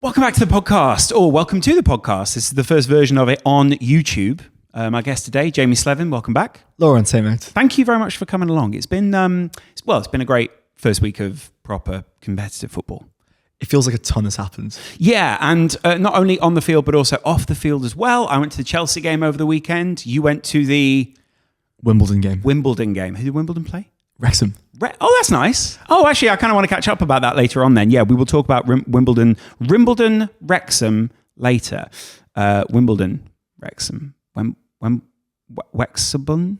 Welcome back to the podcast, or welcome to the podcast. This is the first version of it on YouTube. My guest today, Jamie Slevin, welcome back. Laurence, hey mate. Thank you very much for coming along. It's been it's been a great first week of proper competitive football. It feels like a ton has happened. Yeah, and not only on the field, but also off the field as well. I went to the Chelsea game over the weekend. You went to the Wimbledon game. Who did Wimbledon play? Wrexham. Oh, that's nice. Oh, actually, I kind of want to catch up about that later on then. Yeah, we will talk about Wimbledon, Wrexham later. Wimbledon, Wrexham, Wexeldon.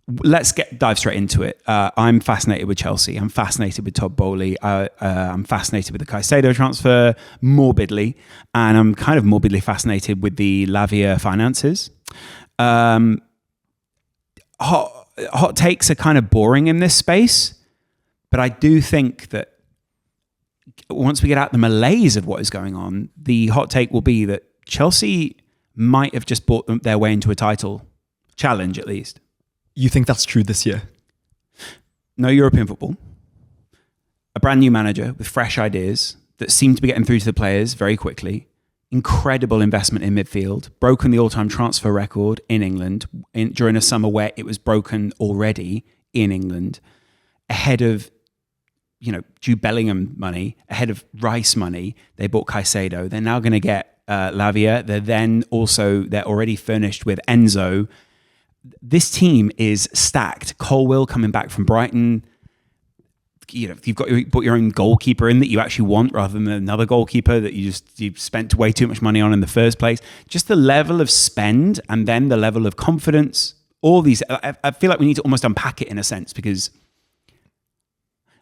Let's dive straight into it. I'm fascinated with Chelsea. I'm fascinated with Todd Boehly. I'm fascinated with the Caicedo transfer morbidly, and I'm kind of morbidly fascinated with the Lavia finances. Hot takes are kind of boring in this space, but I do think that once we get out the malaise of what is going on, the hot take will be that Chelsea might have just bought their way into a title challenge, at least. You think that's true this year? No European football, a brand new manager with fresh ideas that seem to be getting through to the players very quickly, incredible investment in midfield, broken the all-time transfer record in England during a summer where it was broken already in England, ahead of Jude Bellingham money, ahead of Rice money. They bought Caicedo. They're now going to get Lavia. They're already furnished with Enzo. This team is stacked. Colwill coming back from Brighton. You've put your own goalkeeper in that you actually want rather than another goalkeeper that you spent way too much money on in the first place. Just the level of spend and then the level of confidence. All these, I feel like we need to almost unpack it in a sense, because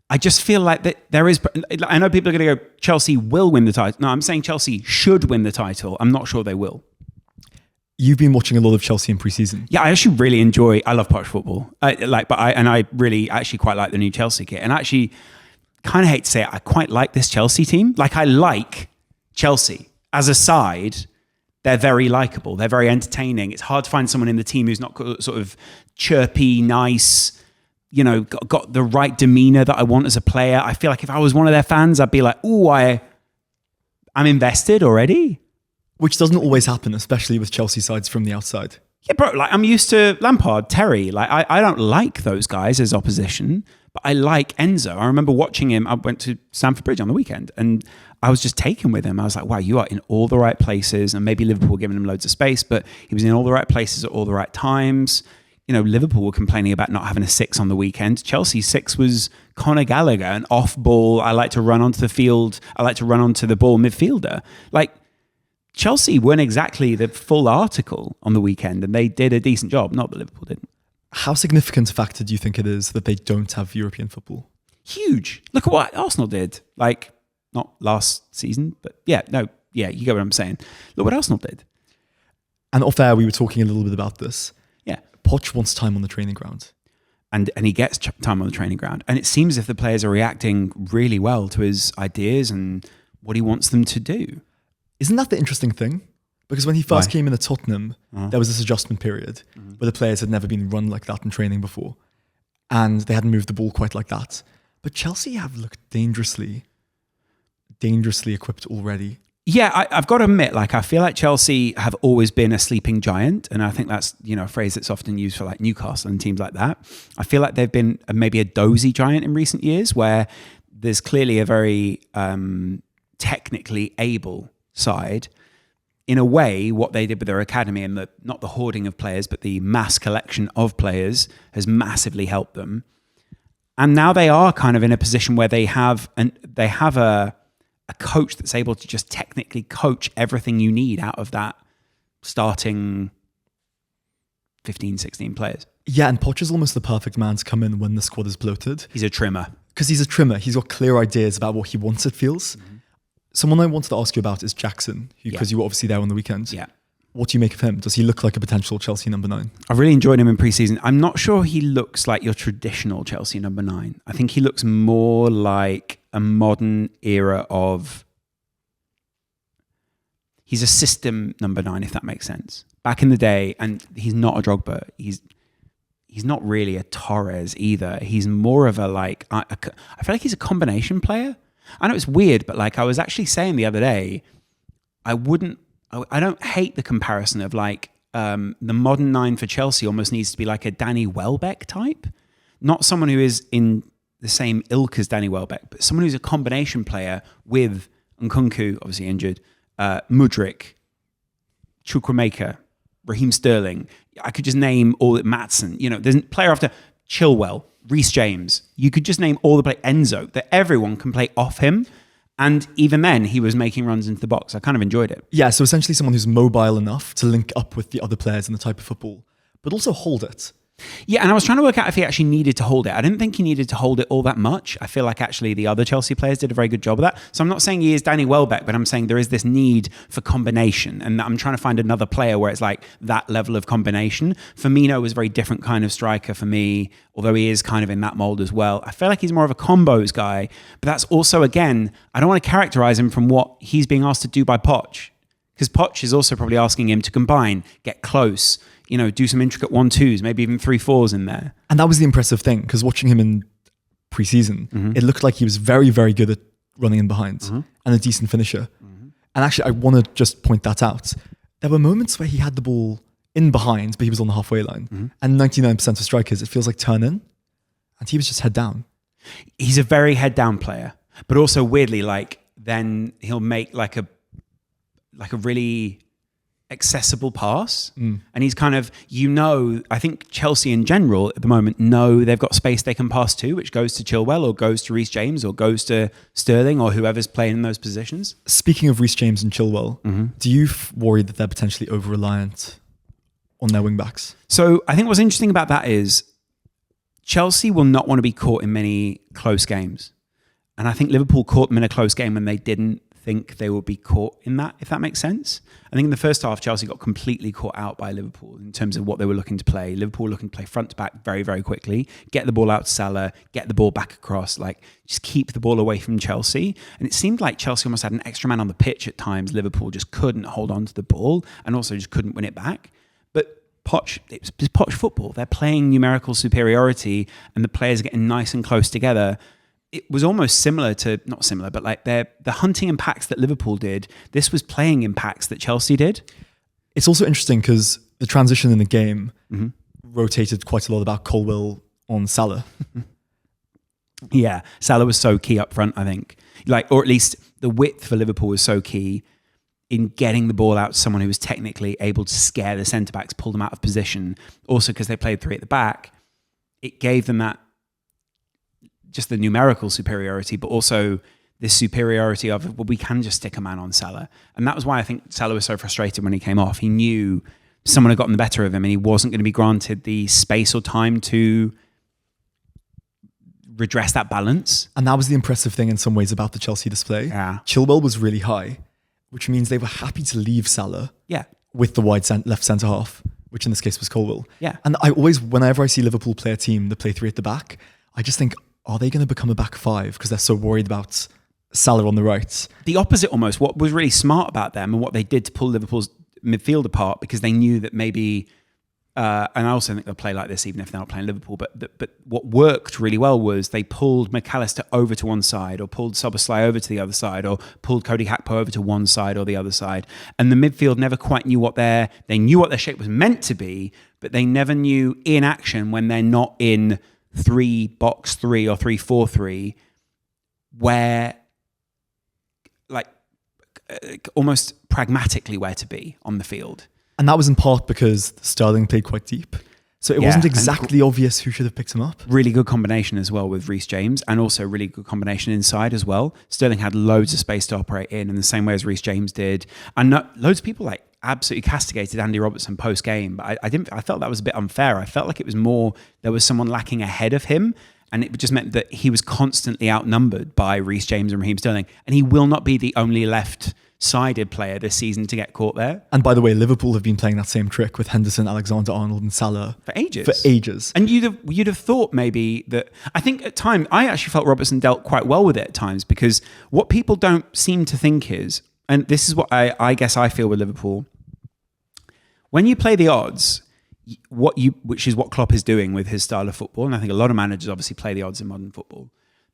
I just feel like that there is. I know people are going to go, Chelsea will win the title. No, I'm saying Chelsea should win the title. I'm not sure they will. You've been watching a lot of Chelsea in pre-season. Yeah, I actually really enjoy. I love Poch football. I really actually quite like the new Chelsea kit. And actually, kind of hate to say it, I quite like this Chelsea team. Like, I like Chelsea as a side. They're very likable. They're very entertaining. It's hard to find someone in the team who's not sort of chirpy, nice. Got the right demeanor that I want as a player. I feel like if I was one of their fans, I'd be like, "Ooh, I'm invested already." Which doesn't always happen, especially with Chelsea sides from the outside. Yeah, bro, I'm used to Lampard, Terry. I don't like those guys as opposition, but I like Enzo. I remember watching him. I went to Stamford Bridge on the weekend, and I was just taken with him. I was like, wow, you are in all the right places. And maybe Liverpool were giving him loads of space, but he was in all the right places at all the right times. Liverpool were complaining about not having a 6 on the weekend. Chelsea's 6 was Conor Gallagher, an off ball. I like to run onto the field. I like to run onto the ball midfielder. Chelsea weren't exactly the full article on the weekend, and they did a decent job. Not that Liverpool didn't. How significant a factor do you think it is that they don't have European football? Huge. Look at what Arsenal did. Not last season, but you get what I'm saying. Look what Arsenal did. And off air, we were talking a little bit about this. Yeah. Poch wants time on the training ground. And he gets time on the training ground. And it seems as if the players are reacting really well to his ideas and what he wants them to do. Isn't that the interesting thing? Because when he first came in at Tottenham, there was this adjustment period where the players had never been run like that in training before. And they hadn't moved the ball quite like that. But Chelsea have looked dangerously equipped already. Yeah, I've got to admit, I feel like Chelsea have always been a sleeping giant. And I think that's, a phrase that's often used for Newcastle and teams like that. I feel like they've been maybe a dozy giant in recent years, where there's clearly a very technically able side. In a way, what they did with their academy and not the hoarding of players, but the mass collection of players has massively helped them. And now they are kind of in a position where they have a coach that's able to just technically coach everything you need out of that starting 15, 16 players. Yeah, and Poch is almost the perfect man to come in when the squad is bloated. He's a trimmer. Because he's a trimmer. He's got clear ideas about what he wants, it feels. Mm-hmm. Someone I wanted to ask you about is Jackson, because you were obviously there on the weekend. Yeah. What do you make of him? Does he look like a potential Chelsea number 9? I've really enjoyed him in pre-season. I'm not sure he looks like your traditional Chelsea number 9. I think he looks more like a modern era of... He's a system number 9, if that makes sense. Back in the day, and he's not a Drogba. He's not really a Torres either. He's more of I feel like he's a combination player. I know it's weird, but like I was actually saying the other day, I don't hate the comparison of like the modern 9 for Chelsea almost needs to be like a Danny Welbeck type. Not someone who is in the same ilk as Danny Welbeck, but someone who's a combination player with Nkunku, obviously injured, Mudryk, Chukwuemeka, Raheem Sterling. I could just name all Maatsen. There's a player after Chilwell, Reece James. You could just name all the players. Enzo, that everyone can play off him. And even then, he was making runs into the box. I kind of enjoyed it. Yeah, so essentially someone who's mobile enough to link up with the other players in the type of football, but also hold it. Yeah, and I was trying to work out if he actually needed to hold it. I didn't think he needed to hold it all that much. I feel like actually the other Chelsea players did a very good job of that. So I'm not saying he is Danny Welbeck, but I'm saying there is this need for combination. And I'm trying to find another player where it's like that level of combination. Firmino was a very different kind of striker for me, although he is kind of in that mold as well. I feel like he's more of a combos guy, but that's also, again, I don't want to characterize him from what he's being asked to do by Poch. Because Poch is also probably asking him to combine, get close, do some intricate 1-2s, maybe even 3-4s in there. And that was the impressive thing, because watching him in pre-season, it looked like he was very, very good at running in behind and a decent finisher. And actually, I want to just point that out. There were moments where he had the ball in behind, but he was on the halfway line. And 99% of strikers, it feels like turn in, and he was just head down. He's a very head down player, but also weirdly, like then he'll make like a really accessible pass. And he's kind of, I think Chelsea in general at the moment know they've got space they can pass to, which goes to Chilwell or goes to Reece James or goes to Sterling or whoever's playing in those positions. Speaking of Reece James and Chilwell, do you worry that they're potentially over-reliant on their wing-backs? So I think what's interesting about that is Chelsea will not want to be caught in many close games. And I think Liverpool caught them in a close game when they didn't think they would be caught in that, if that makes sense. I think in the first half, Chelsea got completely caught out by Liverpool in terms of what they were looking to play. Liverpool looking to play front to back very, very quickly, get the ball out to Salah, get the ball back across, like just keep the ball away from Chelsea. And it seemed like Chelsea almost had an extra man on the pitch at times. Liverpool just couldn't hold on to the ball and also just couldn't win it back. But Poch, it's Poch football. They're playing numerical superiority and the players are getting nice and close together. It was almost similar to, not similar, but like the hunting in packs that Liverpool did. This was playing in packs that Chelsea did. It's also interesting because the transition in the game rotated quite a lot about Colwill on Salah. Yeah, Salah was so key up front, I think. Or at least the width for Liverpool was so key in getting the ball out to someone who was technically able to scare the centre-backs, pull them out of position. Also, because they played 3 at the back, it gave them that just the numerical superiority, but also this superiority of, well, we can just stick a man on Salah. And that was why I think Salah was so frustrated when he came off. He knew someone had gotten the better of him and he wasn't going to be granted the space or time to redress that balance. And that was the impressive thing in some ways about the Chelsea display. Yeah. Chilwell was really high, which means they were happy to leave Salah with the wide left centre half, which in this case was Colwill. Yeah. And I always, whenever I see Liverpool play a team that play 3 at the back, I just think, are they going to become a back 5 because they're so worried about Salah on the right? The opposite almost. What was really smart about them and what they did to pull Liverpool's midfield apart, because they knew that maybe, and I also think they'll play like this even if they're not playing Liverpool, but what worked really well was they pulled McAllister over to one side or pulled Szoboszlai over to the other side or pulled Cody Gakpo over to one side or the other side. And the midfield never quite knew they knew what their shape was meant to be, but they never knew in action when they're not in 3-box-3 or 3-4-3, where almost pragmatically where to be on the field. And that was in part because Sterling played quite deep. So it wasn't exactly obvious who should have picked him up. Really good combination as well with Reece James, and also really good combination inside as well. Sterling had loads of space to operate in the same way as Reece James did. And loads of people absolutely castigated Andy Robertson post-game, but I felt that was a bit unfair. I felt like it was more, there was someone lacking ahead of him, and it just meant that he was constantly outnumbered by Reece James and Raheem Sterling, and he will not be the only left-sided player this season to get caught there. And by the way, Liverpool have been playing that same trick with Henderson, Alexander-Arnold and Salah for ages. And you'd have thought maybe that, I think at times, I actually felt Robertson dealt quite well with it at times, because what people don't seem to think is, and this is what I guess I feel with Liverpool, when you play the odds, which is what Klopp is doing with his style of football, and I think a lot of managers obviously play the odds in modern football,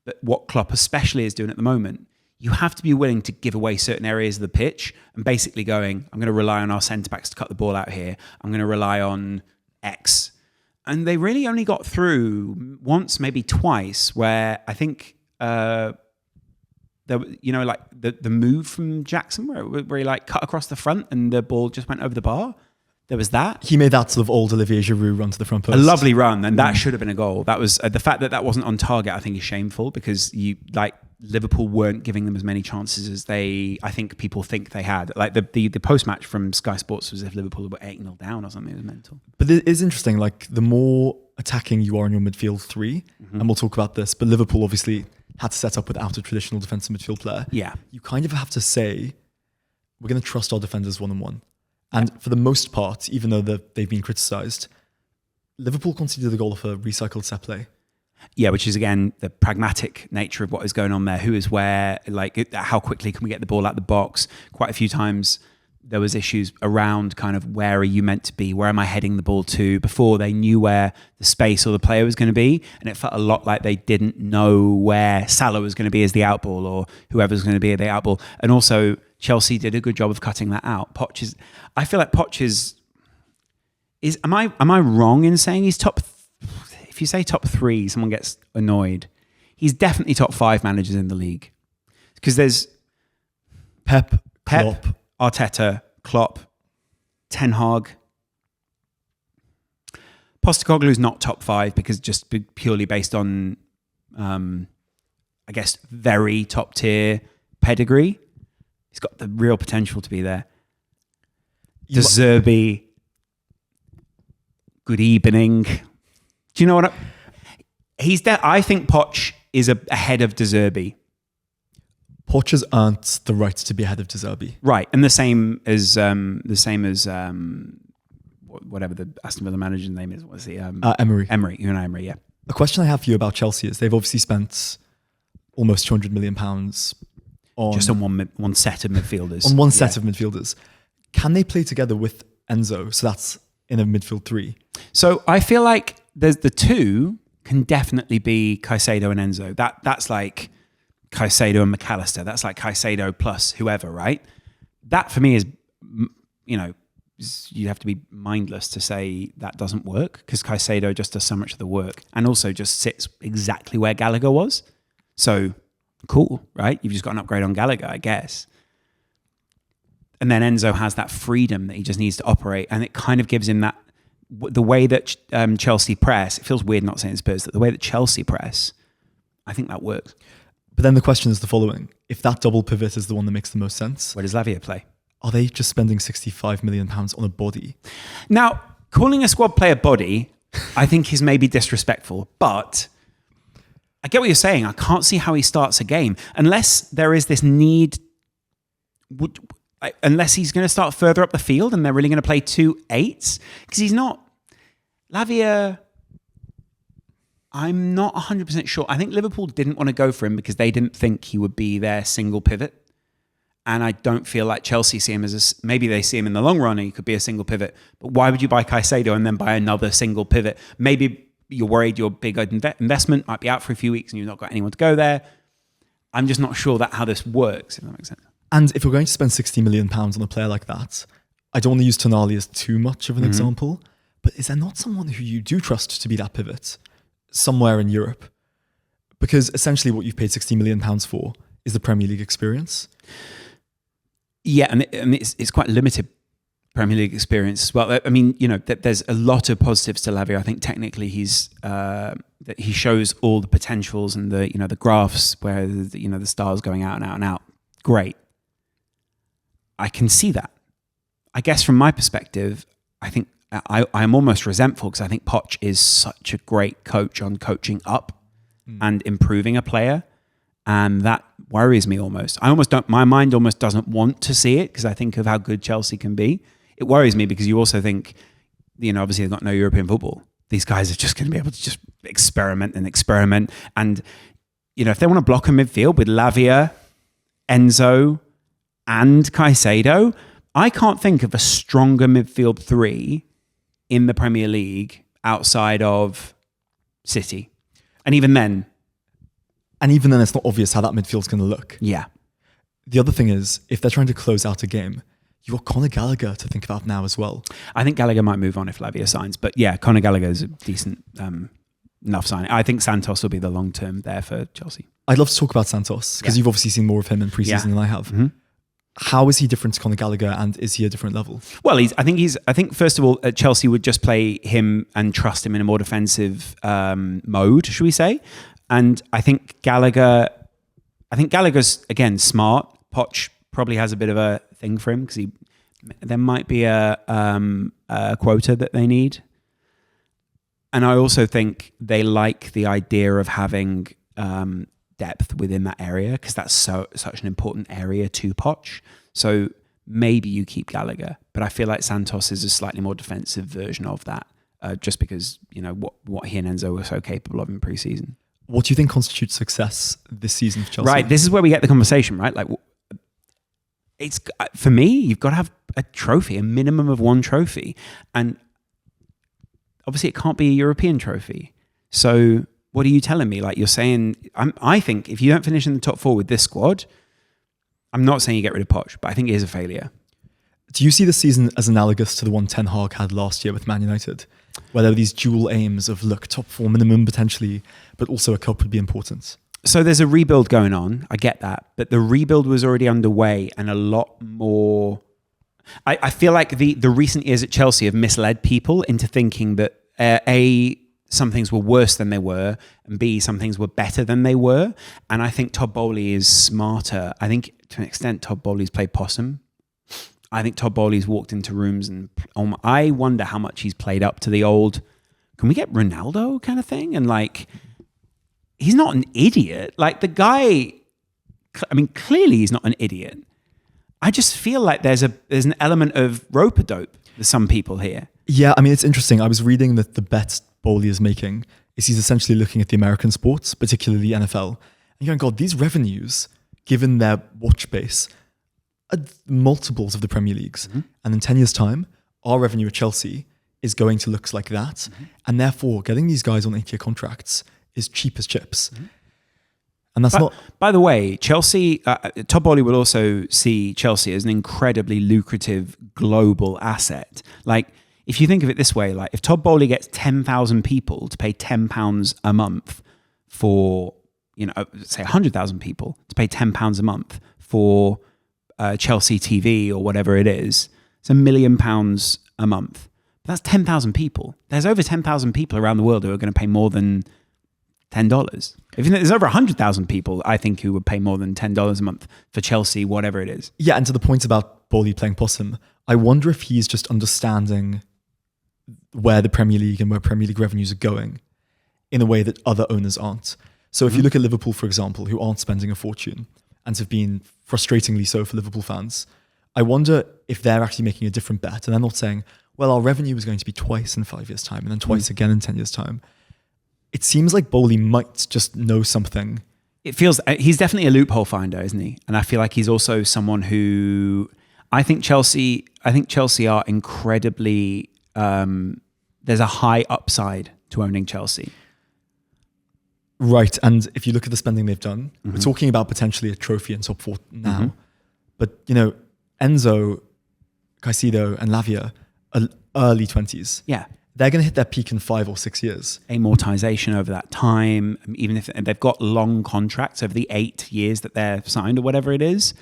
but what Klopp especially is doing at the moment, you have to be willing to give away certain areas of the pitch and basically going, I'm going to rely on our centre-backs to cut the ball out here. I'm going to rely on X. And they really only got through once, maybe twice, where I think, the move from Jackson where he like cut across the front and the ball just went over the bar. There was that. He made that sort of old Olivier Giroud run to the front post. A lovely run, and that should have been a goal. That was the fact that wasn't on target. I think is shameful because Liverpool weren't giving them as many chances as I think people think they had. Like the post match from Sky Sports was as if Liverpool were 8-0 down or something. It was mental. But it is interesting. Like the more attacking you are in your midfield three, and we'll talk about this. But Liverpool obviously had to set up without a traditional defensive midfield player. Yeah, you kind of have to say we're going to trust our defenders 1-on-1. And for the most part, even though they've been criticised, Liverpool conceded the goal off a recycled set play. Yeah, which is, again, the pragmatic nature of what is going on there. Who is where, like, how quickly can we get the ball out the box? Quite a few times there was issues around kind of where are you meant to be? Where am I heading the ball to? Before they knew where the space or the player was going to be. And it felt a lot like they didn't know where Salah was going to be as the outball or whoever's going to be at the outball. And also, Chelsea did a good job of cutting that out. I feel like Poch is am I wrong in saying he's top? If you say top 3, someone gets annoyed. He's definitely top 5 managers in the league because there's Pep, Klopp, Arteta, Klopp, Ten Hag. Postecoglou's not top 5 because just purely based on, I guess, very top tier pedigree. He's got the real potential to be there. De Zerbi, good evening. Do you know what? I think Poch is ahead of De Zerbi. Poch has earned the right to be ahead of De Zerbi. Right, and the same as whatever the Aston Villa manager's name is. What's he? Emery. Unai Emery. Yeah. The question I have for you about Chelsea is they've obviously spent almost £200 million just on one set of midfielders. On one set of midfielders. Can they play together with Enzo? So that's in a midfield 3. So I feel like there's the two can definitely be Caicedo and Enzo. That's like Caicedo and McAllister. That's like Caicedo plus whoever, right? That for me is, you have to be mindless to say that doesn't work because Caicedo just does so much of the work and also just sits exactly where Gallagher was. So cool, right? You've just got an upgrade on Gallagher, I guess. And then Enzo has that freedom that he just needs to operate, and it kind of gives him that. The way that Chelsea press, it feels weird not saying Spurs, that the way that Chelsea press, I think that works. But then the question is the following. If that double pivot is the one that makes the most sense, where does Lavia play? Are they just spending £65 million on a body? Now, calling a squad player body, I think is maybe disrespectful, but I get what you're saying. I can't see how he starts a game unless there is this need, unless he's going to start further up the field and they're really going to play 2 8s, because he's not. Lavia, I'm not 100% sure. I think Liverpool didn't want to go for him because they didn't think he would be their single pivot. And I don't feel like Chelsea see him as maybe they see him in the long run and he could be a single pivot. But why would you buy Caicedo and then buy another single pivot? Maybe you're worried your big investment might be out for a few weeks and you've not got anyone to go there. I'm just not sure how this works, if that makes sense. And if you're going to spend £60 million on a player like that, I don't want to use Tonali as too much of an example, but is there not someone who you do trust to be that pivot somewhere in Europe? Because essentially what you've paid £60 million for is the Premier League experience. Yeah, and it's quite limited Premier League experience as well. I mean, there's a lot of positives to Lavia. I think technically that he shows all the potentials and the graphs where the stars going out and out and out. Great. I can see that. I guess from my perspective, I think I'm almost resentful because I think Poch is such a great coach on coaching up and improving a player. And that worries me almost. My mind almost doesn't want to see it because I think of how good Chelsea can be. It worries me because you also think, obviously they've got no European football. These guys are just going to be able to just experiment. And, if they want to block a midfield with Lavia, Enzo, and Caicedo, I can't think of a stronger midfield 3 in the Premier League outside of City. And even then, And even then, it's not obvious how that midfield's going to look. Yeah. The other thing is, if they're trying to close out a game, you've got Conor Gallagher to think about now as well. I think Gallagher might move on if Lavia signs. But yeah, Conor Gallagher is a decent enough signing. I think Santos will be the long term there for Chelsea. I'd love to talk about Santos because you've obviously seen more of him in pre-season than I have. Mm-hmm. How is he different to Conor Gallagher, and is he a different level? Well, I think first of all, Chelsea would just play him and trust him in a more defensive mode, should we say? And I think Gallagher's again smart. Poch probably has a bit of a thing for him because there might be a quota that they need. And I also think they like the idea of having depth within that area because that's such an important area to Poch. So maybe you keep Gallagher, but I feel like Santos is a slightly more defensive version of that, just because what he and Enzo were so capable of in pre-season. What do you think constitutes success this season for Chelsea? Right, this is where we get the conversation, right? Like, it's for me, you've got to have a trophy, a minimum of one trophy, and obviously it can't be a European trophy. So what are you telling me? Like, you're saying, I think if you don't finish in the top four with this squad, I'm not saying you get rid of Poch, but I think it is a failure. Do you see the season as analogous to the one Ten Hag had last year with Man United, where there were these dual aims of, look, top four minimum potentially, but also a cup would be important? So there's a rebuild going on. I get that. But the rebuild was already underway and a lot more... I feel like the recent years at Chelsea have misled people into thinking that A, some things were worse than they were, and B, some things were better than they were. And I think Todd Boehly is smarter. I think to an extent Todd Boehly's played possum. I think Todd Boehly's walked into rooms and I wonder how much he's played up to the old, can we get Ronaldo kind of thing? And like, he's not an idiot. Like the guy, I mean, clearly he's not an idiot. I just feel like there's an element of rope-a-dope with some people here. Yeah, I mean, it's interesting. I was reading that the bet Boehly is making is he's essentially looking at the American sports, particularly NFL. And you're going, God, these revenues, given their watch base, are multiples of the Premier League's. Mm-hmm. And in 10 years' time, our revenue at Chelsea is going to look like that. Mm-hmm. And therefore, getting these guys on 8-year contracts is cheap as chips. Mm-hmm. And that's not... By the way, Chelsea, Todd Boehly will also see Chelsea as an incredibly lucrative global asset. Like, if you think of it this way, like if Todd Boehly gets 10,000 people to pay £10 a month for, say 100,000 people to pay £10 a month for Chelsea TV or whatever it is, it's £1 million a month. But that's 10,000 people. There's over 10,000 people around the world who are going to pay more than $10. There's over 100,000 people, I think, who would pay more than $10 a month for Chelsea, whatever it is. Yeah, and to the point about Boehly playing possum, I wonder if he's just understanding where the Premier League and where Premier League revenues are going in a way that other owners aren't. So if you look at Liverpool, for example, who aren't spending a fortune and have been frustratingly so for Liverpool fans, I wonder if they're actually making a different bet. And they're not saying, well, our revenue is going to be twice in 5 years' time and then twice again in 10 years' time. It seems like Boehly might just know something. It feels he's definitely a loophole finder, isn't he? And I feel like he's also someone who I think Chelsea are incredibly. There's a high upside to owning Chelsea. Right, and if you look at the spending they've done, we're talking about potentially a trophy in top four now. But Enzo, Caicedo, and Lavia are early 20s. Yeah. They're going to hit their peak in 5 or 6 years. Amortization over that time, even if they've got long contracts over the 8 years that they're signed or whatever it is.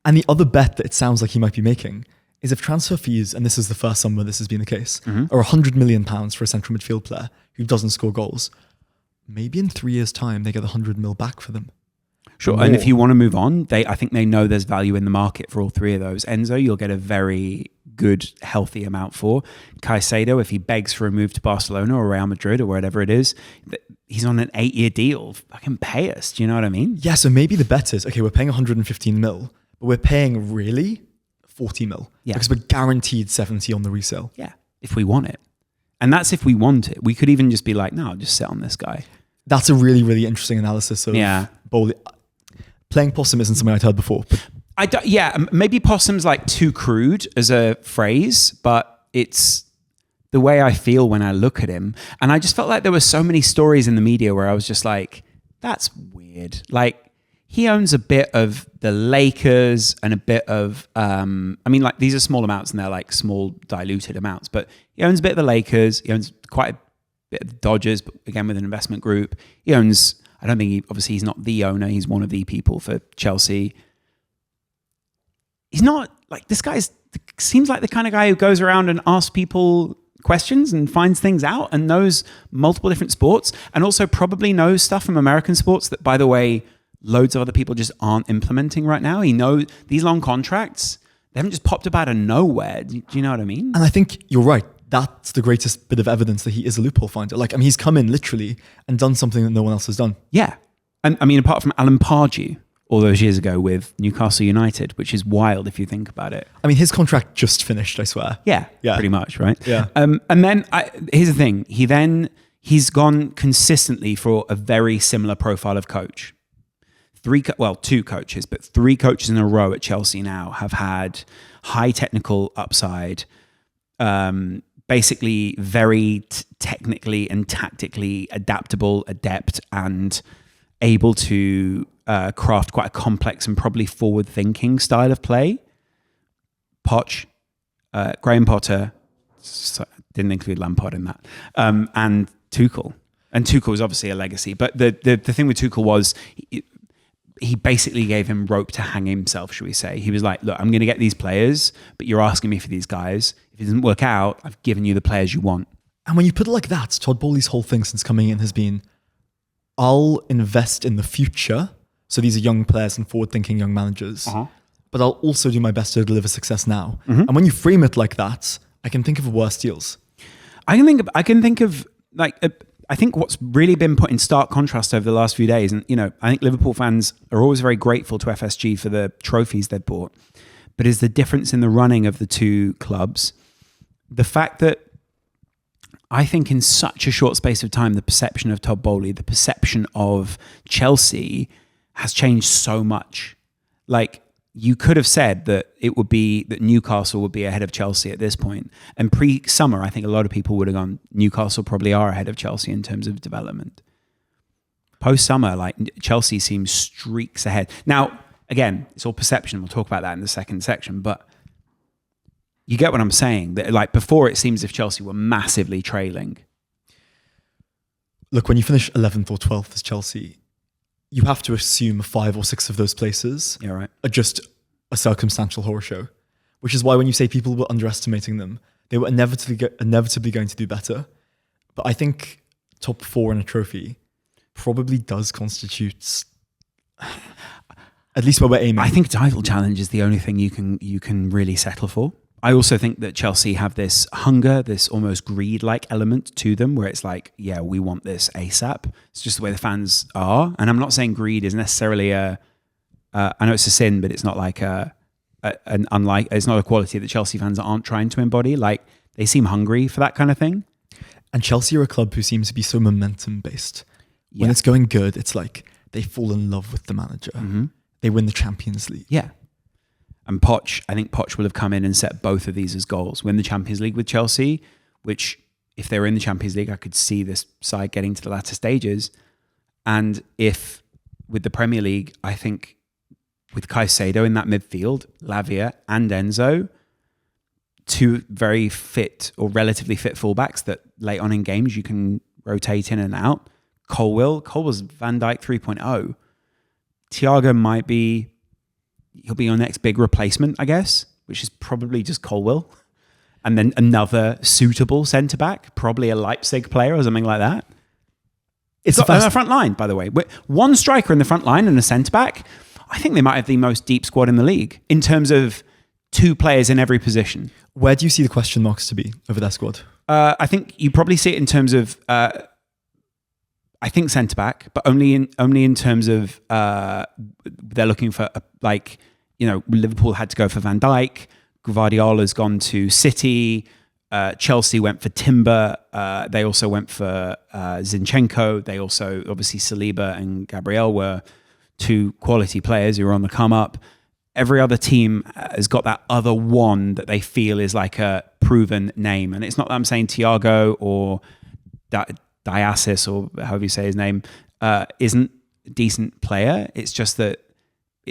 And the other bet that it sounds like he might be making is if transfer fees, and this is the first summer this has been the case, are £100 million for a central midfield player who doesn't score goals, maybe in 3 years' time they get 100 mil back for them. Sure, and if you want to move on, I think they know there's value in the market for all three of those. Enzo, you'll get a very good, healthy amount for. Caicedo, if he begs for a move to Barcelona or Real Madrid or wherever it is, he's on an 8-year deal. Fucking pay us, do you know what I mean? Yeah, so maybe the bet is, okay, we're paying 115 mil, but we're paying really 40 mil. Yeah. Because we're guaranteed 70 on the resale. Yeah, if we want it. And that's if we want it. We could even just be like, no, I'll just sit on this guy. That's a really, really interesting analysis of Boehly. Playing possum isn't something I'd heard before. But maybe possum's like too crude as a phrase, but it's the way I feel when I look at him. And I just felt like there were so many stories in the media where I was just like, That's weird. Like, he owns a bit of the Lakers and a bit of, like these are small amounts and they're like small diluted amounts, but he owns a bit of the Lakers. He owns quite a bit of the Dodgers, but again, with an investment group. He owns, I don't think obviously he's not the owner. He's one of the people for Chelsea. He's not like, this seems like the kind of guy who goes around and asks people questions and finds things out and knows multiple different sports, and also probably knows stuff from American sports that, by the way, loads of other people just aren't implementing right now. He knows these long contracts, they haven't just popped up out of nowhere. Do you know what I mean? And I think you're right. That's the greatest bit of evidence that he is a loophole finder. Like, I mean, he's come in literally and done something that no one else has done. Yeah. And I mean, apart from Alan Pardew all those years ago with Newcastle United, which is wild if you think about it. I mean, his contract just finished, I swear. Yeah. Pretty much, right? Yeah. And then here's the thing. He's gone consistently for a very similar profile of coach. Two coaches, but 3 coaches in a row at Chelsea now have had high technical upside, basically very technically and tactically adaptable, adept, and able to craft quite a complex and probably forward-thinking style of play. Poch, Graham Potter, didn't include Lampard in that, and Tuchel. And Tuchel was obviously a legacy, but the thing with Tuchel was he basically gave him rope to hang himself, should we say. He was like, look, I'm going to get these players, but you're asking me for these guys. If it doesn't work out, I've given you the players you want. And when you put it like that, Todd Boehly's whole thing since coming in has been, I'll invest in the future. So these are young players and forward-thinking young managers. But I'll also do my best to deliver success now. And when you frame it like that, I can think of worse deals. I can think of I think what's really been put in stark contrast over the last few days, and I think Liverpool fans are always very grateful to FSG for the trophies they've bought, but is the difference in the running of the two clubs. The fact that I think in such a short space of time, the perception of Todd Boehly, the perception of Chelsea has changed so much. Like, you could have said that that Newcastle would be ahead of Chelsea at this point. And pre-summer, I think a lot of people would have gone, Newcastle probably are ahead of Chelsea in terms of development. Post-summer, like, Chelsea seems streaks ahead. Now, again, it's all perception. We'll talk about that in the second section, but you get what I'm saying. That, like, before, it seems as if Chelsea were massively trailing. Look, when you finish 11th or 12th as Chelsea, you have to assume 5 or 6 of those places are just a circumstantial horror show, which is why when you say people were underestimating them, they were inevitably going to do better. But I think top 4 in a trophy probably does constitute at least where we're aiming. I think title challenge is the only thing you can really settle for. I also think that Chelsea have this hunger, this almost greed-like element to them where it's like, yeah, we want this ASAP. It's just the way the fans are. And I'm not saying greed is necessarily I know it's a sin, but it's not like it's not a quality that Chelsea fans aren't trying to embody. Like, they seem hungry for that kind of thing. And Chelsea are a club who seems to be so momentum-based. When it's going good, it's like they fall in love with the manager. They win the Champions League. Yeah. And I think Poch will have come in and set both of these as goals. Win the Champions League with Chelsea, which if they were in the Champions League, I could see this side getting to the latter stages. And if with the Premier League, I think with Caicedo in that midfield, Lavia and Enzo, 2 very fit or relatively fit fullbacks that late on in games you can rotate in and out. Colwell's Van Dijk 3.0. Thiago he'll be your next big replacement, I guess, which is probably just Colwell. And then another suitable centre-back, probably a Leipzig player or something like that. It's on the front line, by the way. One striker in the front line and a centre-back. I think they might have the most deep squad in the league in terms of 2 players in every position. Where do you see the question marks to be over their squad? I think you probably see it in terms of... I think centre back, but only in terms of they're looking for Liverpool had to go for Van Dijk, Guardiola's gone to City, Chelsea went for Timber, they also went for Zinchenko, they also obviously Saliba and Gabriel were 2 quality players who were on the come up. Every other team has got that other one that they feel is like a proven name, and it's not that I'm saying Thiago or that Diasis, or however you say his name, isn't decent player. It's just that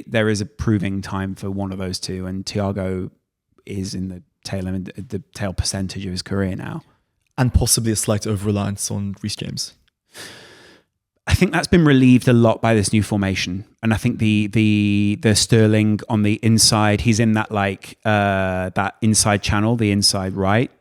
there is a proving time for one of those two, and Thiago is in the tail percentage of his career now. And possibly a slight over-reliance on Reece James. I think that's been relieved a lot by this new formation, and I think the Sterling on the inside, he's in that that inside channel, the inside right.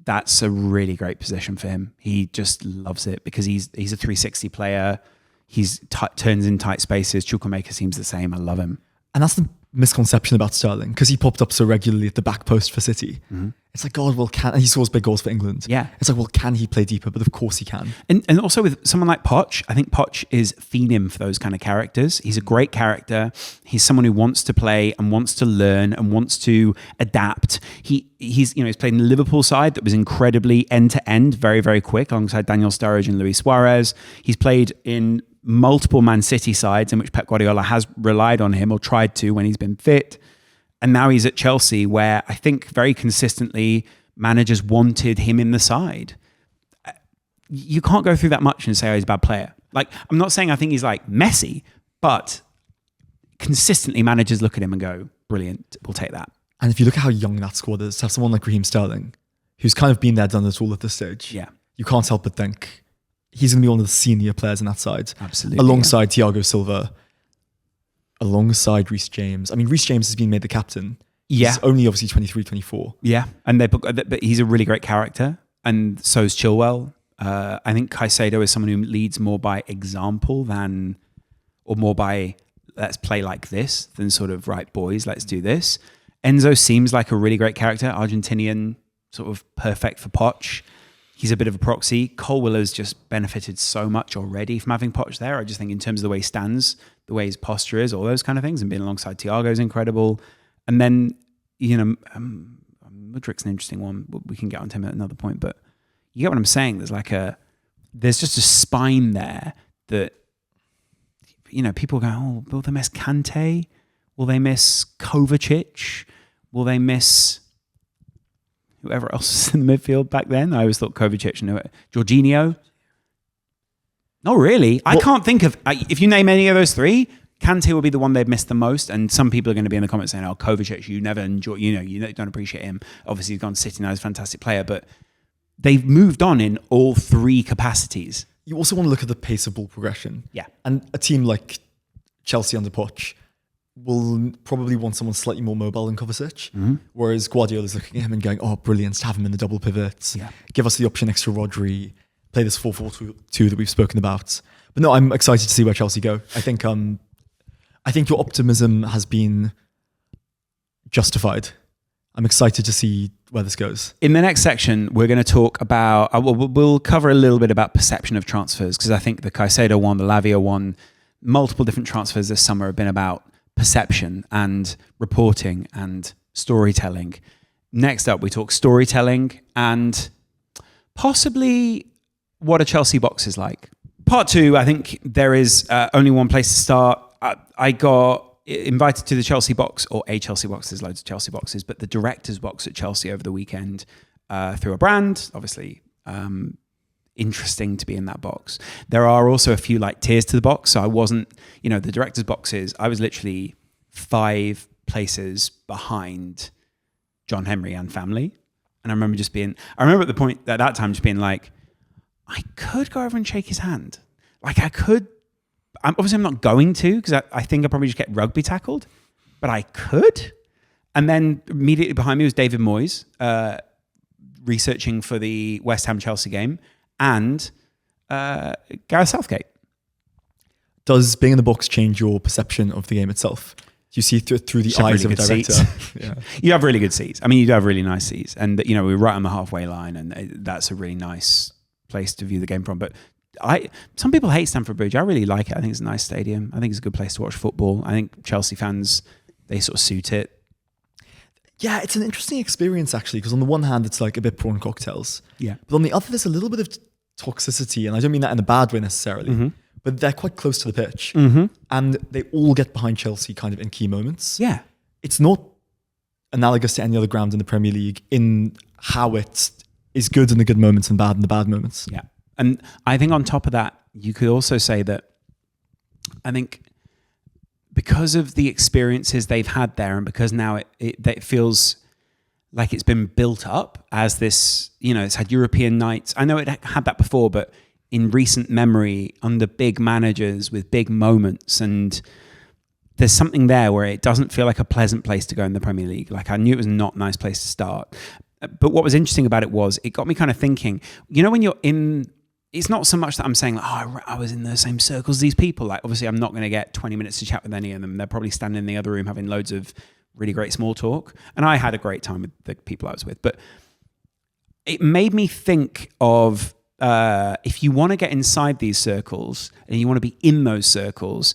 That's a really great position for him. He just loves it because he's a 360 player. He's turns in tight spaces. Chukwuemeka seems the same. I love him. And that's the misconception about Sterling, because he popped up so regularly at the back post for City. Mm-hmm. It's like, God, and he scores big goals for England. Yeah. It's like, well, can he play deeper? But of course he can. And also with someone like Poch, I think Poch is phenom for those kind of characters. He's a great character. He's someone who wants to play and wants to learn and wants to adapt. He's played in the Liverpool side that was incredibly end-to-end, very, very quick, alongside Daniel Sturridge and Luis Suarez. He's played in multiple Man City sides in which Pep Guardiola has relied on him or tried to when he's been fit. And now he's at Chelsea, where I think very consistently managers wanted him in the side. You can't go through that much and say, oh, he's a bad player. Like, I'm not saying I think he's like Messi, but consistently managers look at him and go, brilliant, we'll take that. And if you look at how young that squad is, to have someone like Raheem Sterling, who's kind of been there, done it all at this stage, you can't help but think he's going to be one of the senior players in that side. Absolutely. Alongside Thiago Silva, alongside Reece James. I mean, Reece James has been made the captain. Yeah. He's only obviously 23, 24. Yeah. But he's a really great character. And so is Chilwell. I think Caicedo is someone who leads more by example or more by let's play like this than sort of, right, boys, let's do this. Enzo seems like a really great character. Argentinian, sort of perfect for Poch. He's a bit of a proxy. Cole Willer's just benefited so much already from having Poch there. I just think in terms of the way he stands, the way his posture is, all those kind of things, and being alongside Thiago is incredible. And then, Mudrik's an interesting one. We can get onto him at another point, but you get what I'm saying. There's just a spine there that, people go, oh, will they miss Kante? Will they miss Kovacic? Will they miss whoever else was in the midfield back then? I always thought Kovacic and Jorginho. No, really. I can't think of, if you name any of those three, Kante will be the one they've missed the most. And some people are going to be in the comments saying, oh, Kovacic, you never enjoy, you don't appreciate him. Obviously, he's gone to City now, he's a fantastic player, but they've moved on in all three capacities. You also want to look at the pace of ball progression. Yeah. And a team like Chelsea under Poch will probably want someone slightly more mobile than Kovacic, whereas Guardiola's looking at him and going, oh, brilliant, to have him in the double pivots, give us the option next to Rodri, play this 4-4-2 that we've spoken about. But no, I'm excited to see where Chelsea go. I think your optimism has been justified. I'm excited to see where this goes. In the next section, we're going to talk about, we'll cover a little bit about perception of transfers, because I think the Caicedo one, the Lavia one, multiple different transfers this summer have been about perception and reporting and storytelling. Next up, we talk storytelling and possibly what a Chelsea box is like. Part two, I think there is only one place to start. I got invited to the Chelsea box, or a Chelsea box. There's loads of Chelsea boxes, but the director's box at Chelsea over the weekend through a brand. Obviously, interesting to be in that box. There are also a few tiers to the box. So I wasn't, the director's boxes, I was literally 5 places behind John Henry and family. And I remember at that time just being like, I could go over and shake his hand. I could, I'm not going to, because I think I'd probably just get rugby tackled, but I could. And then immediately behind me was David Moyes, researching for the West Ham Chelsea game, and Gareth Southgate. Does being in the box change your perception of the game itself? Do you see through the eyes of a director? Yeah. You have really good seats. I mean, you do have really nice seats. And, we're right on the halfway line, and that's a really nice place to view the game from. But some people hate Stamford Bridge. I really like it. I think it's a nice stadium. I think it's a good place to watch football. I think Chelsea fans, they sort of suit it. Yeah, it's an interesting experience, actually, because on the one hand, it's like a bit prawn cocktails. Yeah. But on the other, there's a little bit of toxicity, and I don't mean that in a bad way necessarily, but they're quite close to the pitch. And they all get behind Chelsea kind of in key moments. Yeah. It's not analogous to any other ground in the Premier League in how it is good in the good moments and bad in the bad moments. Yeah. And I think on top of that, you could also say that I think because of the experiences they've had there, and because now it feels like it's been built up as this, it's had European nights. I know it had that before, but in recent memory, under big managers with big moments, and there's something there where it doesn't feel like a pleasant place to go in the Premier League. Like, I knew it was not a nice place to start. But what was interesting about it was it got me kind of thinking, when you're in, it's not so much that I'm saying, like, I was in the same circles as these people. Like, obviously, I'm not going to get 20 minutes to chat with any of them. They're probably standing in the other room having loads of really great small talk. And I had a great time with the people I was with. But it made me think of, if you want to get inside these circles and you want to be in those circles,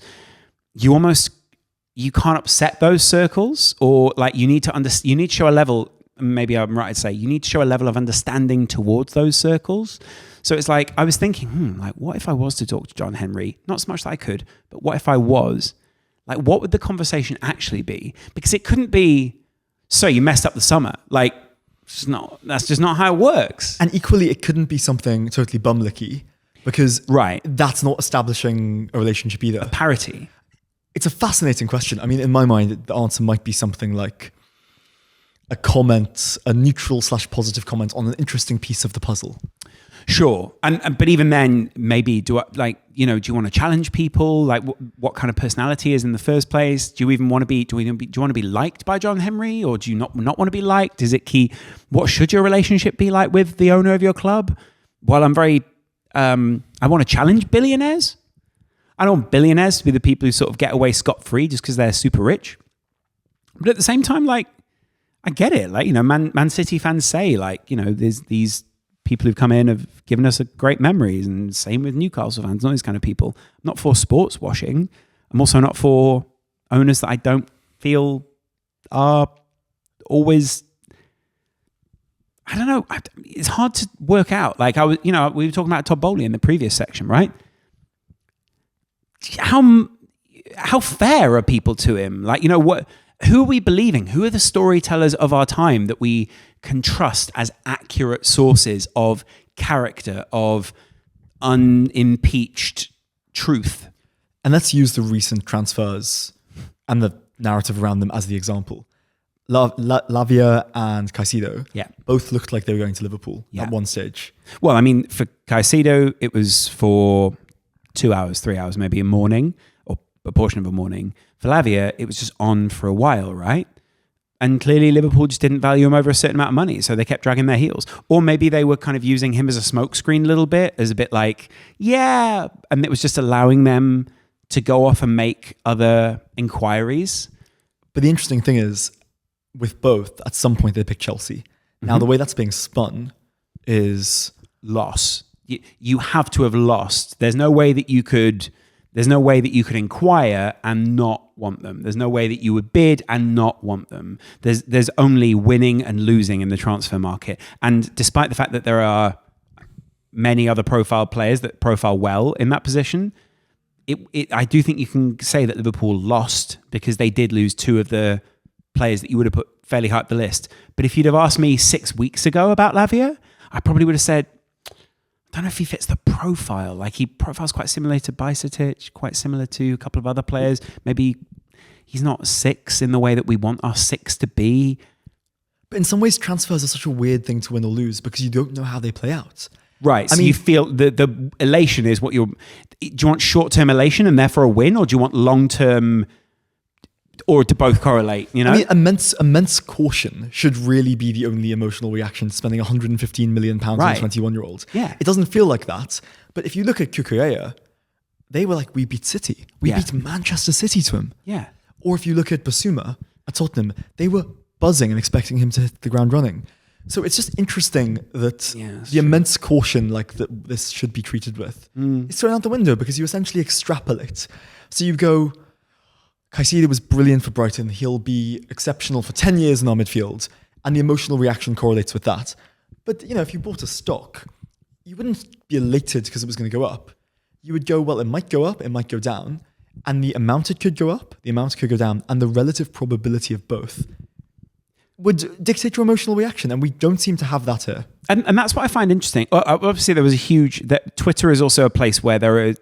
you can't upset those circles, or like you need to show a level. Maybe I'm right to say you need to show a level of understanding towards those circles. So it's like, I was thinking, like, what if I was to talk to John Henry? Not so much that I could, but what if I was? Like, what would the conversation actually be? Because it couldn't be, so you messed up the summer. Like, that's just not how it works. And equally, it couldn't be something totally bumlicky, because right, that's not establishing a relationship either. A parity. It's a fascinating question. I mean, in my mind, the answer might be something like a comment, a neutral/positive comment on an interesting piece of the puzzle. Sure, but even then, maybe do you want to challenge people? Like, what kind of personality is in the first place? Do you even want to be? Do you want to be liked by John Henry, or do you not want to be liked? Is it key? What should your relationship be like with the owner of your club? Well, I'm very. I want to challenge billionaires. I don't want billionaires to be the people who sort of get away scot-free just because they're super rich. But at the same time, like, I get it. Like, Man City fans say, like, there's these people who've come in have given us a great memories, and same with Newcastle fans, all these kind of people. I'm not for sports washing. I'm also not for owners that I don't feel are always, I don't know. It's hard to work out. Like, we were talking about Todd Boehly in the previous section, right? How fair are people to him? Like, who are we believing? Who are the storytellers of our time that we can trust as accurate sources of character, of unimpeached truth? And let's use the recent transfers and the narrative around them as the example. Lavia and Caicedo both looked like they were going to Liverpool at one stage. Well, I mean, for Caicedo, it was for 2 hours, 3 hours, maybe a morning, or a portion of a morning. For Lavia, it was just on for a while, right? And clearly Liverpool just didn't value him over a certain amount of money, so they kept dragging their heels. Or maybe they were kind of using him as a smokescreen a little bit, as a bit like, and it was just allowing them to go off and make other inquiries. But the interesting thing is, with both, at some point they picked Chelsea. Mm-hmm. Now, the way that's being spun is loss. You have to have lost. There's no way that you could inquire and not want them. There's no way that you would bid and not want them. There's only winning and losing in the transfer market. And despite the fact that there are many other profile players that profile well in that position, I do think you can say that Liverpool lost because they did lose two of the players that you would have put fairly high up the list. But if you'd have asked me 6 weeks ago about Lavia, I probably would have said, I don't know if he fits the profile. Like, he profiles quite similar to Bajcetic, quite similar to a couple of other players. Maybe he's not 6 in the way that we want our 6 to be. But in some ways, transfers are such a weird thing to win or lose because you don't know how they play out. Right. So you feel the elation is what do you want short-term elation and therefore a win, or do you want long-term, or do both correlate? I mean, immense caution should really be the only emotional reaction to spending £115 million on a 21-year-old. Yeah. It doesn't feel like that. But if you look at Cucurella, they were like, we beat City. We beat Manchester City to him. Yeah. Or if you look at Basuma at Tottenham, they were buzzing and expecting him to hit the ground running. So it's just interesting that the immense caution like that this should be treated with is thrown out the window because you essentially extrapolate. So you go, Caicedo was brilliant for Brighton. He'll be exceptional for 10 years in our midfield. And the emotional reaction correlates with that. But, if you bought a stock, you wouldn't be elated because it was going to go up. You would go, well, it might go up, it might go down. And the amount it could go up, the amount it could go down, and the relative probability of both would dictate your emotional reaction. And we don't seem to have that here. And that's what I find interesting. Obviously, there was that Twitter is also a place where there are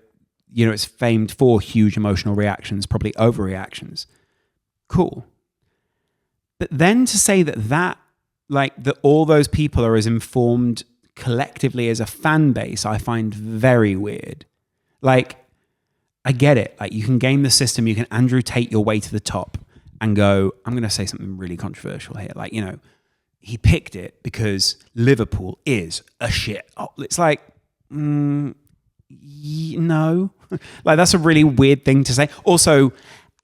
it's famed for huge emotional reactions, probably overreactions. Cool. But then to say that all those people are as informed collectively as a fan base, I find very weird. Like, I get it. Like, you can game the system, you can Andrew Tate your way to the top and go, I'm going to say something really controversial here. Like, he picked it because Liverpool is a shit. Oh, it's like, no. Like, that's a really weird thing to say. Also,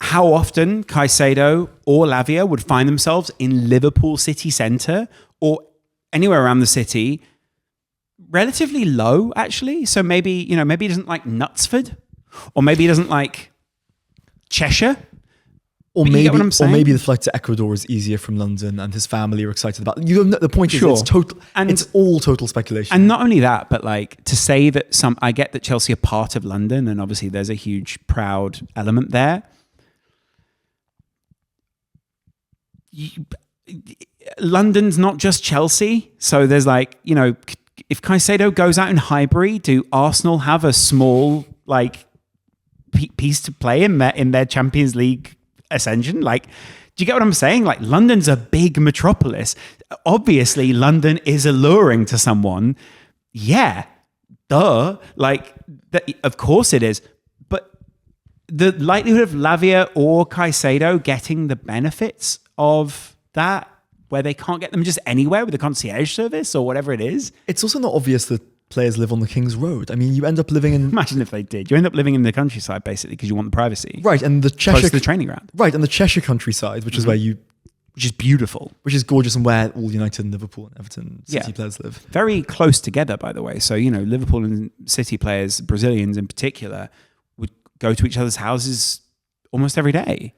how often Caicedo or Lavia would find themselves in Liverpool city centre or anywhere around the city, relatively low, actually. So maybe he doesn't like Knutsford, or maybe he doesn't like Cheshire. Or maybe the flight to Ecuador is easier from London, and his family are excited about it. The point is, it's total, and it's all total speculation. And not only that, but like to say that I get that Chelsea are part of London, and obviously there's a huge proud element there. London's not just Chelsea, so there's like, if Caicedo goes out in Highbury, do Arsenal have a small like piece to play in their Champions League ascension? Like, do you get what I'm saying? Like, London's a big metropolis. Obviously, London is alluring to someone. Yeah, duh. Like, of course it is. But the likelihood of Lavia or Caicedo getting the benefits of that, where they can't get them just anywhere with a concierge service or whatever it is. It's also not obvious that players live on the King's Road. I mean, you end up living in... Imagine if they did. You end up living in the countryside, basically, because you want the privacy. Right, and the Cheshire... Close to the training ground. Right, and the Cheshire countryside, which is where you... Which is beautiful. Which is gorgeous, and where all United and Liverpool and Everton City players live. Very close together, by the way. So, Liverpool and City players, Brazilians in particular, would go to each other's houses almost every day.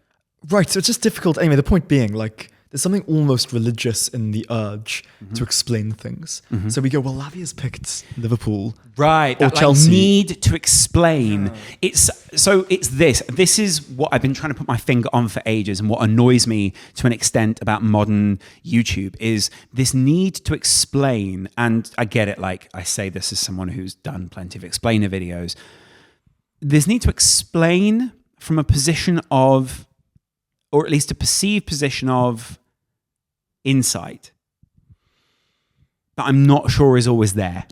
Right, so it's just difficult. Anyway, the point being, like... There's something almost religious in the urge to explain things. So we go, well, Lavia's picked Liverpool. Right. Or Chelsea. Need to explain. It's this. This is what I've been trying to put my finger on for ages, and what annoys me to an extent about modern YouTube is this need to explain. And I get it. Like, I say this as someone who's done plenty of explainer videos. This need to explain from a position of, or at least a perceived position of, insight that I'm not sure is always there.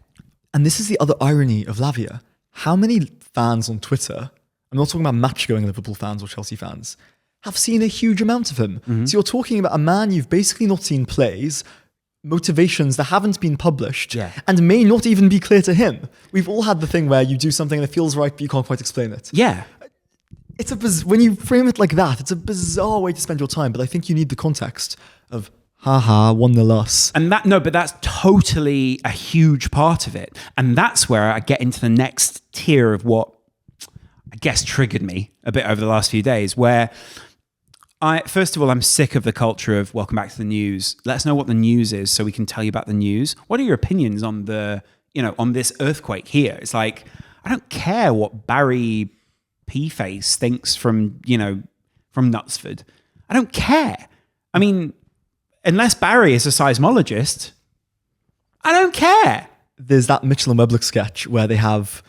And this is the other irony of Lavia. How many fans on Twitter, I'm not talking about match-going Liverpool fans or Chelsea fans, have seen a huge amount of him? So you're talking about a man you've basically not seen plays, motivations that haven't been published, and may not even be clear to him. We've all had the thing where you do something and it feels right, but you can't quite explain it. Yeah. When you frame it like that, it's a bizarre way to spend your time, but I think you need the context of, haha, 1-0 us. And but that's totally a huge part of it. And that's where I get into the next tier of what I guess triggered me a bit over the last few days, where first of all, I'm sick of the culture of welcome back to the news. Let us know what the news is so we can tell you about the news. What are your opinions on on this earthquake here? It's like, I don't care what Barry P-Face thinks from Knutsford. I don't care. I mean, unless Barry is a seismologist, I don't care. There's that Mitchell and Webb sketch where they have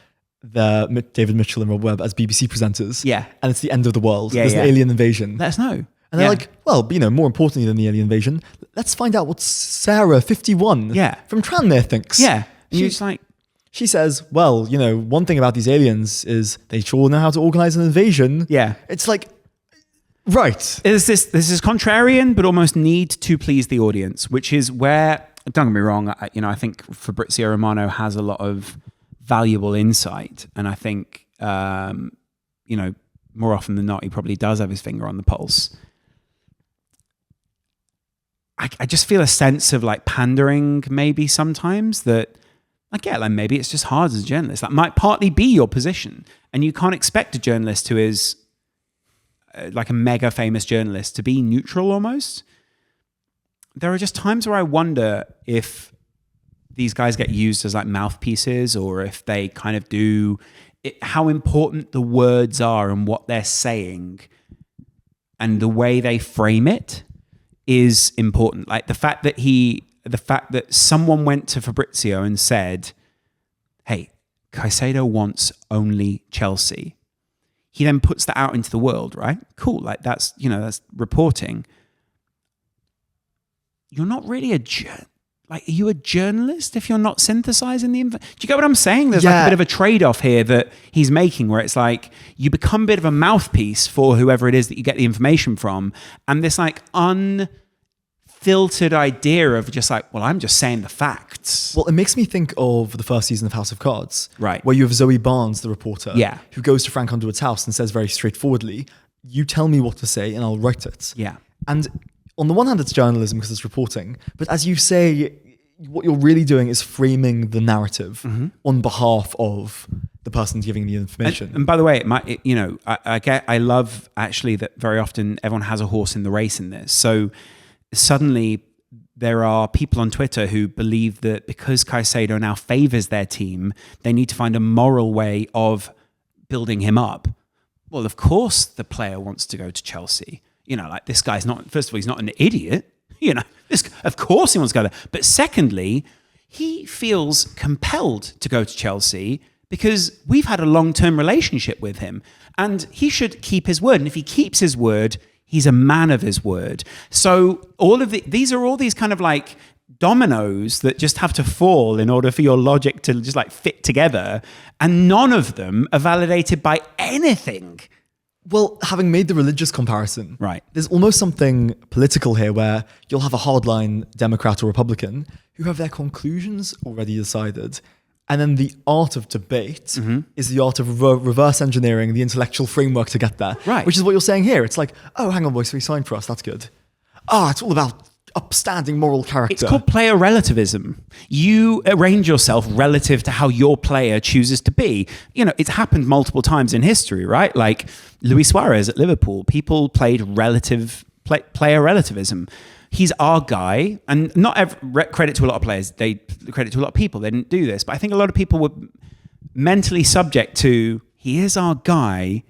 David Mitchell and Rob Webb as BBC presenters. Yeah. And it's the end of the world. There's an alien invasion. Let us know. And they're like, well, more importantly than the alien invasion, let's find out what Sarah, 51, from Tranmere thinks. Yeah. And you're just like... She says, well, one thing about these aliens is they sure know how to organize an invasion. Yeah. It's like, right. This is contrarian, but almost need to please the audience, which is where, don't get me wrong, I think Fabrizio Romano has a lot of valuable insight. And I think, more often than not, he probably does have his finger on the pulse. I just feel a sense of like pandering maybe sometimes that, I get like maybe it's just hard as a journalist. That might partly be your position. And you can't expect a journalist who is like a mega famous journalist to be neutral almost. There are just times where I wonder if these guys get used as like mouthpieces, or if they kind of do how important the words are and what they're saying and the way they frame it is important. Like the fact that someone went to Fabrizio and said, hey, Caicedo wants only Chelsea. He then puts that out into the world, right? Cool, like that's reporting. You're not really are you a journalist if you're not synthesizing the info? Do you get what I'm saying? There's like a bit of a trade-off here that he's making where it's like you become a bit of a mouthpiece for whoever it is that you get the information from. And this like unfiltered idea of just like, well, I'm just saying the facts. Well, it makes me think of the first season of House of Cards. Right. Where you have Zoe Barnes, the reporter, Yeah. who goes to Frank Underwood's house and says very straightforwardly, you tell me what to say and I'll write it. Yeah. And on the one hand, it's journalism because it's reporting. But as you say, what you're really doing is framing the narrative on behalf of the person giving the information. And by the way, I love actually that very often everyone has a horse in the race in this. So suddenly there are people on Twitter who believe that because Caicedo now favors their team, they need to find a moral way of building him up. Well, of course the player wants to go to Chelsea. Like this guy's not, first of all, he's not an idiot. Of course he wants to go there. But secondly, he feels compelled to go to Chelsea because we've had a long-term relationship with him and he should keep his word. And if he keeps his word, he's a man of his word. So these are all these kind of like dominoes that just have to fall in order for your logic to just like fit together. And none of them are validated by anything. Well, having made the religious comparison, right, there's almost something political here where you'll have a hardline Democrat or Republican who have their conclusions already decided. And then the art of debate is the art of reverse engineering the intellectual framework to get there. Right. Which is what you're saying here. It's like, oh, hang on, boys, so he signed for us. That's good. It's all about upstanding moral character. It's called player relativism. You arrange yourself relative to how your player chooses to be. It's happened multiple times in history, right? Like Luis Suarez at Liverpool, people played player relativism. He's our guy, and not credit to a lot of players. They credit to a lot of people. They didn't do this, but I think a lot of people were mentally subject to, he is our guy.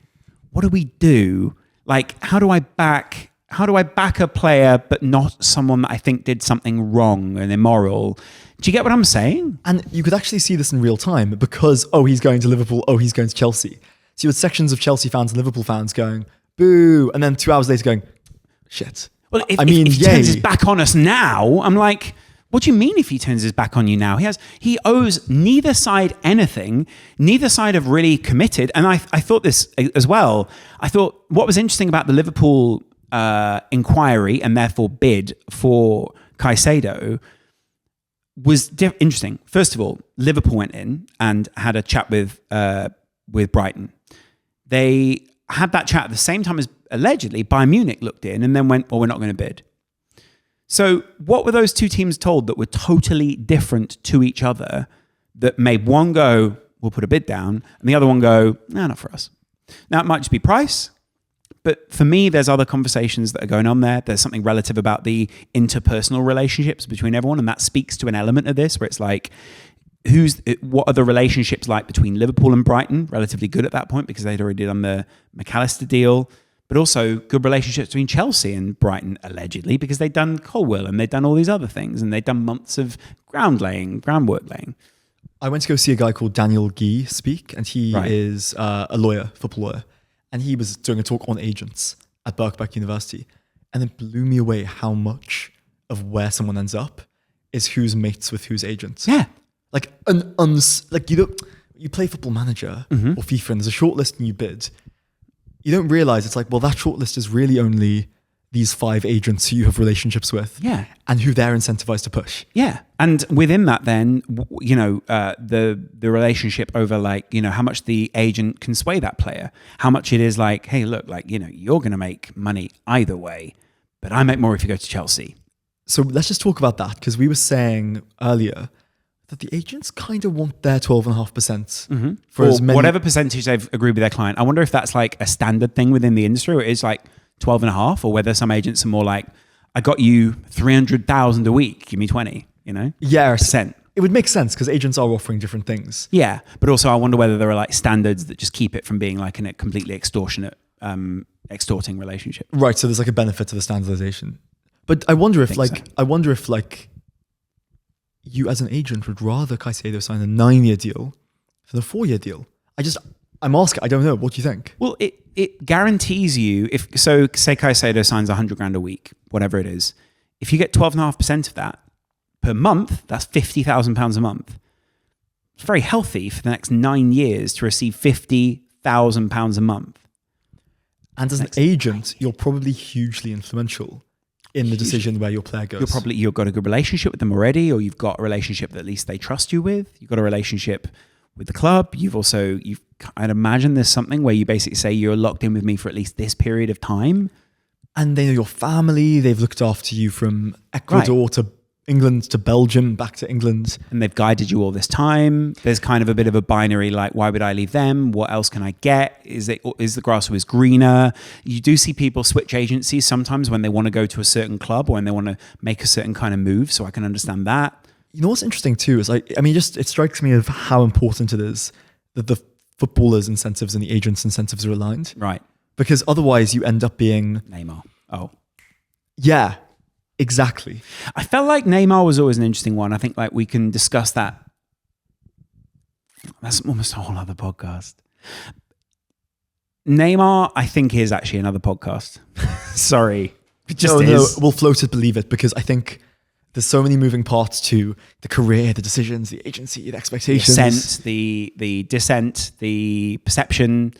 What do we do? Like, how do I back a player, but not someone that I think did something wrong and immoral? Do you get what I'm saying? And you could actually see this in real time because, he's going to Liverpool, he's going to Chelsea. So you had sections of Chelsea fans and Liverpool fans going, boo, and then 2 hours later going, shit. Well, if he turns his back on us now, I'm like, what do you mean if he turns his back on you now? He owes neither side anything. Neither side have really committed. And I thought this as well. I thought what was interesting about the Liverpool inquiry and therefore bid for Caicedo was interesting. First of all, Liverpool went in and had a chat with Brighton. They had that chat at the same time as allegedly Bayern Munich looked in and then went, well, we're not going to bid. So what were those two teams told that were totally different to each other that made one go, we'll put a bid down, and the other one go, no, not for us. Now, it might just be price, but for me, there's other conversations that are going on there. There's something relative about the interpersonal relationships between everyone, and that speaks to an element of this where it's like, what are the relationships like between Liverpool and Brighton? Relatively good at that point because they'd already done the McAllister deal, but also good relationships between Chelsea and Brighton, allegedly, because they'd done Colwell and they'd done all these other things and they'd done months of groundwork laying. I went to go see a guy called Daniel Guy speak, and he is a lawyer, football lawyer, and he was doing a talk on agents at Birkbeck University, and it blew me away how much of where someone ends up is who's mates with whose agents. Yeah. Like you play Football Manager or FIFA and there's a shortlist and you bid. You don't realize it's like, well, that shortlist is really only these 5 agents who you have relationships with. Yeah. And who they're incentivized to push. Yeah. And within that then, the relationship over like, how much the agent can sway that player. How much it is like, hey, look, like, you're going to make money either way, but I make more if you go to Chelsea. So let's just talk about that because we were saying earlier that the agents kind of want their 12.5% for as many... whatever percentage they've agreed with their client. I wonder if that's like a standard thing within the industry or it is like 12.5 or whether some agents are more like, I got you 300,000 a week, give me 20, Yeah, percent. It would make sense because agents are offering different things. Yeah, but also I wonder whether there are like standards that just keep it from being like in a completely extorting relationship. Right, so there's like a benefit to the standardization. But I wonder if you as an agent would rather Caicedo sign a 9-year deal for the 4-year deal? I'm asking. I don't know. What do you think? Well, it guarantees you, say Caicedo signs 100 grand a week, whatever it is. If you get 12.5% of that per month, that's £50,000 a month. It's very healthy for the next 9 years to receive £50,000 a month. And as an agent, you're probably hugely influential in the decision where your player goes. You've got a good relationship with them already, or you've got a relationship that at least they trust you with. You've got a relationship with the club. I'd imagine there's something where you basically say you're locked in with me for at least this period of time. And they know your family. They've looked after you from Ecuador to England to Belgium, back to England. And they've guided you all this time. There's kind of a bit of a binary, like, why would I leave them? What else can I get? Is the grass always greener? You do see people switch agencies sometimes when they want to go to a certain club or when they want to make a certain kind of move. So I can understand that. You know what's interesting too is it strikes me of how important it is that the footballers' incentives and the agents' incentives are aligned. Right. Because otherwise you end up being Neymar. Oh. Yeah, exactly. I felt like Neymar was always an interesting one. I think like we can discuss that. That's almost a whole other podcast. Neymar, I think, is actually another podcast. Sorry. It just is. No, we'll float it, believe it, because I think there's so many moving parts to the career, the decisions, the agency, the expectations. The ascent, the descent, the perception,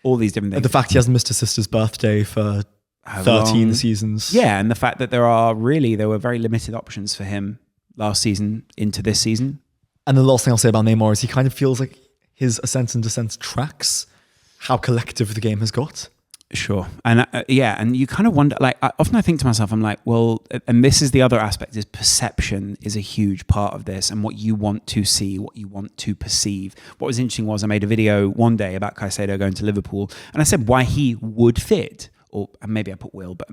all these different things. The fact he hasn't missed his sister's birthday for 13 seasons. Yeah, and the fact that there were very limited options for him last season into this season. And the last thing I'll say about Neymar is he kind of feels like his ascent and descent tracks how collective the game has got. Sure. And and you kind of wonder, like, often I think to myself, I'm like, well, and this is the other aspect, is perception is a huge part of this, and what you want to see, what you want to perceive. What was interesting was I made a video one day about Caicedo going to Liverpool, and I said why he would fit, or maybe I put will, but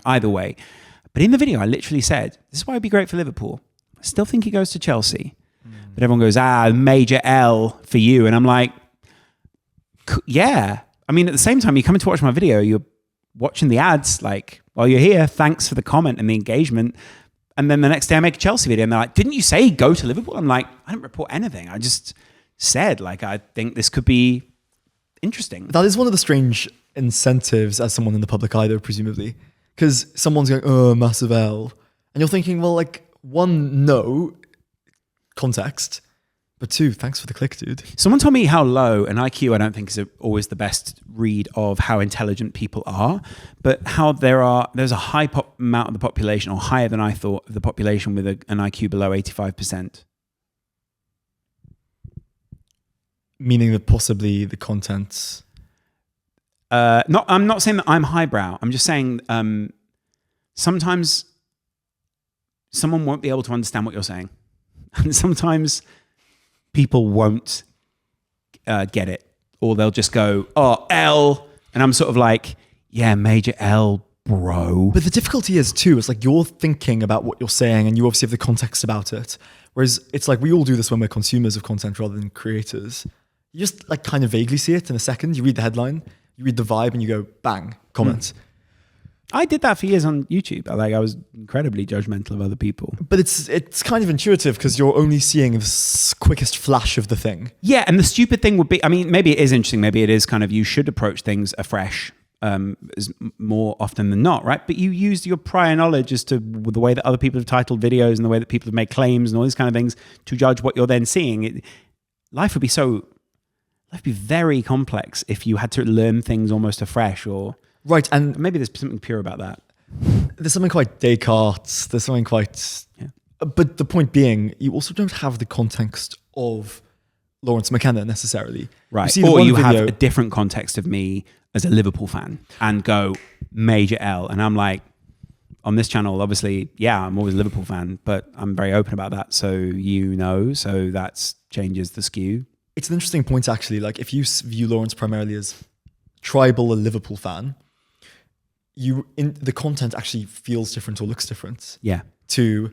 either way. But in the video, I literally said, this is why it'd be great for Liverpool. I still think he goes to Chelsea. But everyone goes, major L for you. And I'm like, yeah. I mean, at the same time, you're coming to watch my video, you're watching the ads, like, while you're here, thanks for the comment and the engagement. And then the next day I make a Chelsea video and they're like, didn't you say go to Liverpool? I'm like, I didn't report anything. I just said, like, I think this could be interesting. That is one of the strange incentives as someone in the public eye, though, presumably. Because someone's going, oh, massive L. And you're thinking, well, like, one, no, context. But two, thanks for the click, dude. Someone told me how low, and IQ I don't think is always the best read of how intelligent people are, but how there's a high amount of the population, or higher than I thought, of the population with an IQ below 85%. Meaning that possibly the contents... I'm not saying that I'm highbrow. I'm just saying sometimes someone won't be able to understand what you're saying. And sometimes people won't get it, or they'll just go, oh, L. And I'm sort of like, yeah, major L, bro. But the difficulty is too, it's like you're thinking about what you're saying and you obviously have the context about it. Whereas it's like we all do this when we're consumers of content rather than creators. You just like kind of vaguely see it in a second. You read the headline, you read the vibe, and you go, bang, comment. I did that for years on YouTube. I was incredibly judgmental of other people. But it's kind of intuitive because you're only seeing the quickest flash of the thing. Yeah, and the stupid thing would be, I mean, maybe it is interesting. Maybe it is kind of, you should approach things afresh more often than not, right? But you use your prior knowledge as to the way that other people have titled videos and the way that people have made claims and all these kind of things to judge what you're then seeing. Life would be very complex if you had to learn things almost afresh, or... Right, and maybe there's something pure about that. There's something quite Descartes. There's something quite... Yeah. But the point being, you also don't have the context of Laurence McKenna necessarily. Right, or you have a different context of me as a Liverpool fan and go, major L. And I'm like, on this channel, obviously, yeah, I'm always a Liverpool fan, but I'm very open about that. So so that changes the skew. It's an interesting point, actually. Like, if you view Laurence primarily as tribal, a Liverpool fan... the content actually feels different or looks different. Yeah. To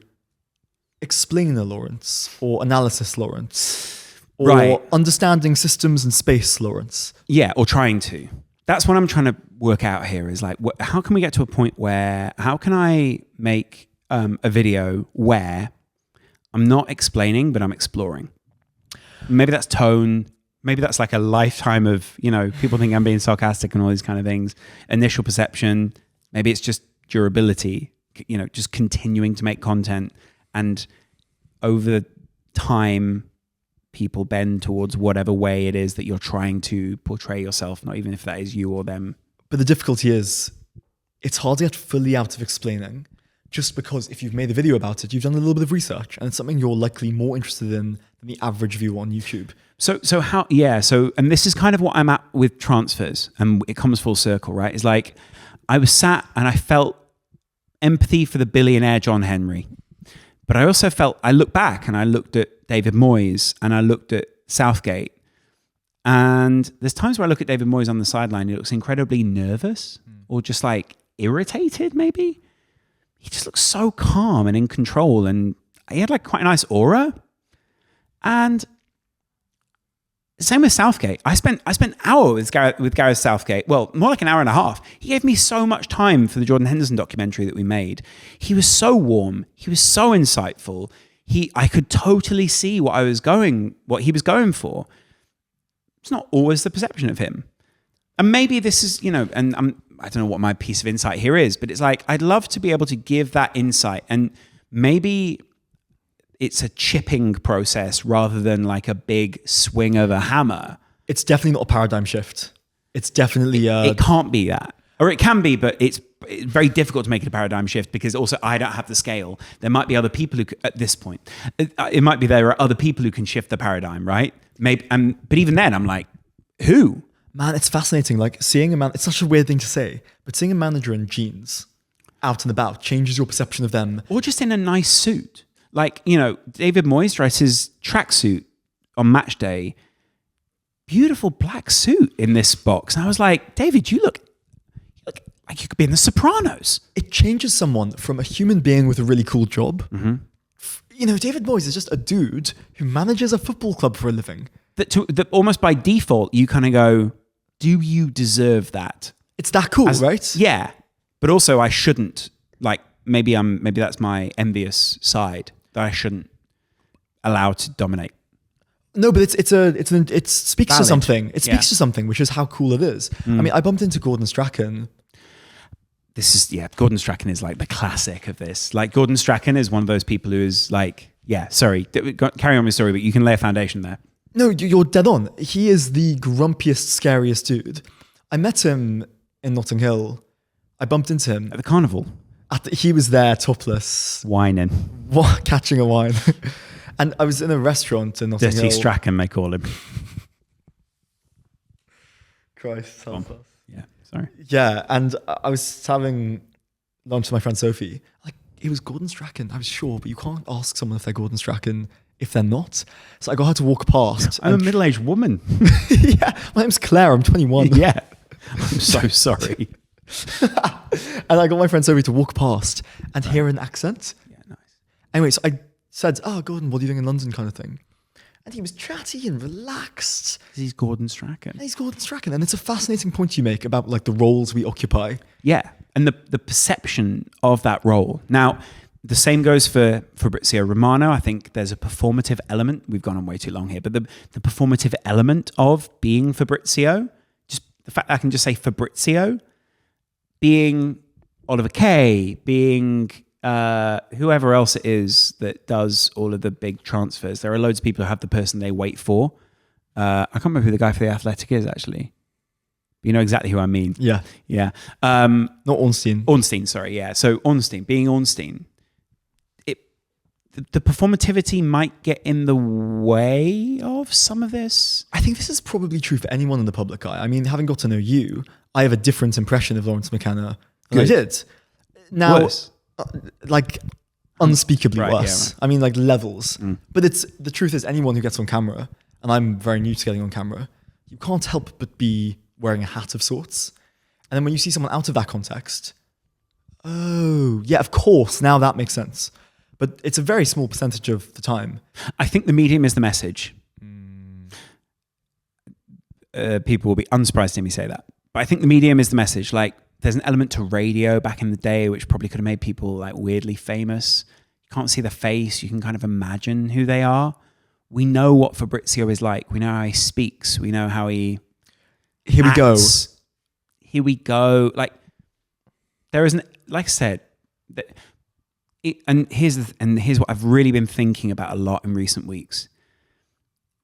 explainer Laurence, or analysis Laurence, or understanding systems and space Laurence. Yeah, or trying to. That's what I'm trying to work out here, is like, how can we get to a point where, how can I make a video where I'm not explaining, but I'm exploring? Maybe that's tone. Maybe that's like a lifetime of, people think I'm being sarcastic and all these kind of things. Initial perception. Maybe it's just durability, just continuing to make content. And over time, people bend towards whatever way it is that you're trying to portray yourself, not even if that is you or them. But the difficulty is, it's hard to get fully out of explaining, just because if you've made a video about it, you've done a little bit of research, and it's something you're likely more interested in than the average viewer on YouTube. And this is kind of what I'm at with transfers, and it comes full circle, right? It's like, I was sat and I felt empathy for the billionaire John Henry. But I also I looked back and I looked at David Moyes and I looked at Southgate. And there's times where I look at David Moyes on the sideline, he looks incredibly nervous or just like irritated maybe. He just looks so calm and in control, and he had like quite a nice aura. And same with Southgate. I spent hours with Gareth Southgate. Well, more like an hour and a half. He gave me so much time for the Jordan Henderson documentary that we made. He was so warm. He was so insightful. I could totally see what he was going for. It's not always the perception of him. And maybe this is, and I don't know what my piece of insight here is, but it's like, I'd love to be able to give that insight, and maybe it's a chipping process rather than like a big swing of a hammer. It's definitely not a paradigm shift. It's definitely... It can't be that. Or it can be, but it's very difficult to make it a paradigm shift because also I don't have the scale. There might be other people who, at this point, it might be there are other people who can shift the paradigm, right? Maybe, but even then I'm like, who? Man, it's fascinating. Like seeing a man, it's such a weird thing to say, but seeing a manager in jeans out and about changes your perception of them. Or just in a nice suit. Like, David Moyes dresses tracksuit on match day. Beautiful black suit in this box. And I was like, David, you look like you could be in The Sopranos. It changes someone from a human being with a really cool job. Mm-hmm. David Moyes is just a dude who manages a football club for a living. That almost by default, you kind of go, do you deserve that? It's that cool, right? Yeah. But also I shouldn't. Like, maybe that's my envious side that I shouldn't allow to dominate. No, but it speaks Valid. to something. It speaks to something, which is how cool it is. I mean, I bumped into Gordon Strachan. Gordon Strachan is like the classic of this. Like, Gordon Strachan is one of those people who is like, sorry, carry on with story, but you can lay a foundation there. No, you're dead on. He is the grumpiest, scariest dude. I met him in Notting Hill. I bumped into him. At the carnival? He was there topless. Whining. Catching a wine. And I was in a restaurant in Notting Hill. Dirty Strachan, they call him. Christ, help us. Yeah, sorry. Yeah, and I was having lunch with my friend Sophie. Like, it was Gordon Strachan, I was sure, but you can't ask someone if they're Gordon Strachan if they're not. So I got her to walk past. I'm a middle-aged woman. Yeah, my name's Claire, I'm 21. Yeah, I'm so sorry. And I got my friend Sophie to walk past and hear an accent. Yeah, nice. Anyway, so I said, Gordon, what are you doing in London kind of thing? And he was chatty and relaxed. He's Gordon Strachan. And he's Gordon Strachan. And it's a fascinating point you make about like the roles we occupy. Yeah, and the perception of that role. Now, the same goes for Fabrizio Romano. I think there's a performative element. We've gone on way too long here, but the performative element of being Fabrizio, just the fact that I can just say Fabrizio, being Oliver Kay, being whoever else it is that does all of the big transfers. There are loads of people who have the person they wait for. I can't remember who the guy for The Athletic is, actually. You know exactly who I mean. Yeah. Yeah. Not Ornstein. Ornstein, sorry. Yeah. So being Ornstein, the performativity might get in the way of some of this. I think this is probably true for anyone in the public eye. I mean, having got to know you, I have a different impression of Laurence McKenna than I did. Now, Worse. Like unspeakably Right, worse. yeah, right. I mean, like levels. But the truth is, anyone who gets on camera, and I'm very new to getting on camera, you can't help but be wearing a hat of sorts. And then when you see someone out of that context, oh, yeah, of course, now that makes sense. But it's a very small percentage of the time. I think the medium is the message. People will be unsurprised to hear me say that. But I think the medium is the message. Like, there's an element to radio back in the day which probably could have made people like weirdly famous. You can't see the face. You can kind of imagine who they are. we know what Fabrizio is like. We know how he speaks. We know how he Here acts. Here we go. Like, there isn't, like I said, and here's what I've really been thinking about a lot in recent weeks.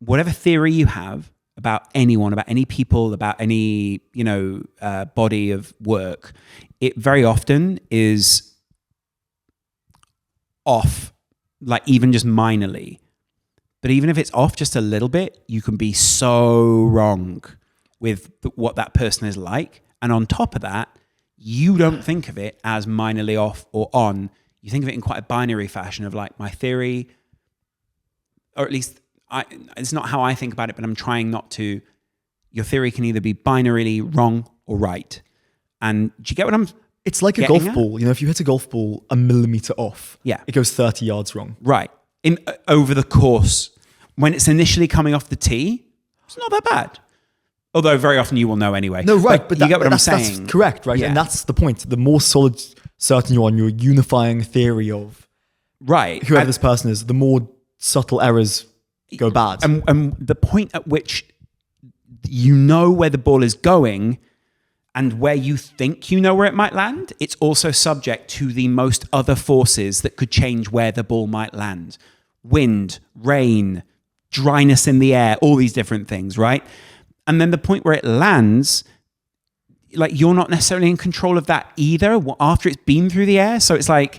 Whatever theory you have about anyone, about any people, about any, body of work, it very often is off, like even just minorly. But even if it's off just a little bit, you can be so wrong with what that person is like. And on top of that, you don't think of it as minorly off or on. You think of it in quite a binary fashion of like, my theory, or at least it's not how I think about it, but I'm trying not to. Your theory can either be binarily wrong or right. And do you get what I'm It's like a golf ball. If you hit a golf ball a millimeter off, it goes 30 yards wrong. Right. Over the course, when it's initially coming off the tee, it's not that bad. Although very often you will know anyway. No, right. But you get what I'm saying. That's correct, right? Yeah. And that's the point. The more solid, certain you are on your unifying theory of whoever this person is, the more subtle errors go bad. And the point at which you know where the ball is going and where you think you know where it might land, it's also subject to the most other forces that could change where the ball might land. Wind, rain, dryness in the air, all these different things, right? And then the point where it lands, like you're not necessarily in control of that either after it's been through the air. So it's like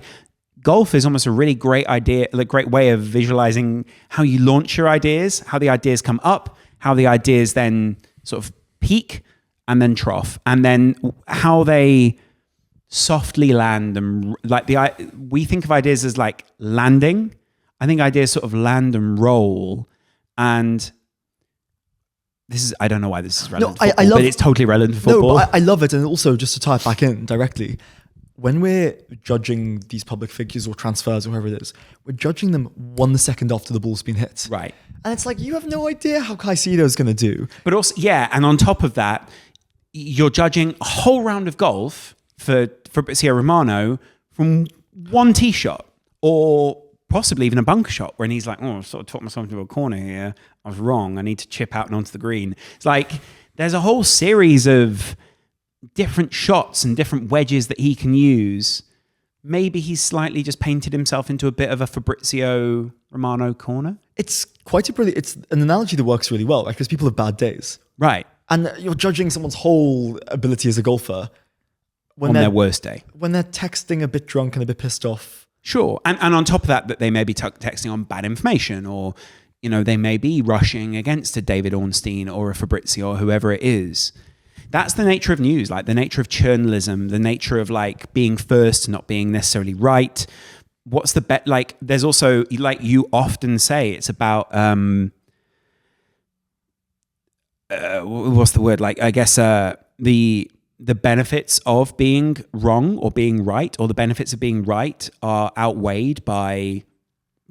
golf is almost a really great idea, like great way of visualizing how you launch your ideas, how the ideas come up, how the ideas then sort of peak and then trough, and then how they softly land. And like we think of ideas as like landing. I think ideas sort of land and roll. And I don't know why this is relevant to football, but it's totally relevant to football. No, but I love it. And also, just to tie it back in directly, when we're judging these public figures or transfers or whoever it is, we're judging them 1 second after the ball's been hit. Right. And it's like, you have no idea how Caicedo's going to do. But also, and on top of that, you're judging a whole round of golf for Fabrizio Romano from one tee shot or possibly even a bunker shot when he's like, oh, I sort of talked myself into a corner here. I was wrong. I need to chip out and onto the green. It's like there's a whole series of different shots and different wedges that he can use. Maybe he's slightly just painted himself into a bit of a Fabrizio Romano corner. It's quite it's an analogy that works really well, right? Because people have bad days. Right. And you're judging someone's whole ability as a golfer on their worst day. When they're texting a bit drunk and a bit pissed off. Sure. And on top of that they may be texting on bad information, or, they may be rushing against a David Ornstein or a Fabrizio or whoever it is. That's the nature of news, like the nature of journalism, the nature of like being first and not being necessarily right. What's the bet? Like, there's also, like you often say, it's about, what's the word? Like, I guess the benefits of being wrong or being right, or the benefits of being right are outweighed by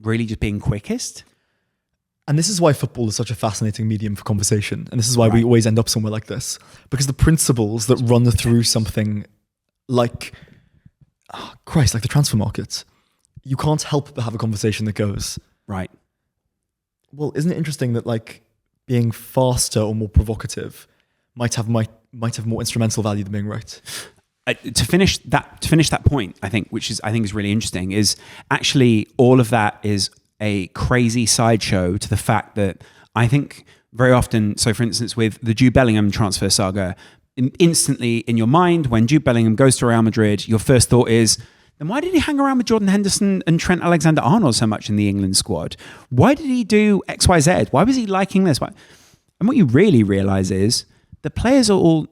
really just being quickest. And this is why football is such a fascinating medium for conversation. And this is why we always end up somewhere like this. Because the principles that run through something like, like the transfer market, you can't help but have a conversation that goes, right, well, isn't it interesting that like being faster or more provocative might have more instrumental value than being right? To finish that point, I think is really interesting, is actually all of that is a crazy sideshow to the fact that I think very often, so for instance, with the Jude Bellingham transfer saga, instantly in your mind, when Jude Bellingham goes to Real Madrid, your first thought is, then why did he hang around with Jordan Henderson and Trent Alexander-Arnold so much in the England squad? Why did he do X, Y, Z? Why was he liking this? And what you really realize is the players are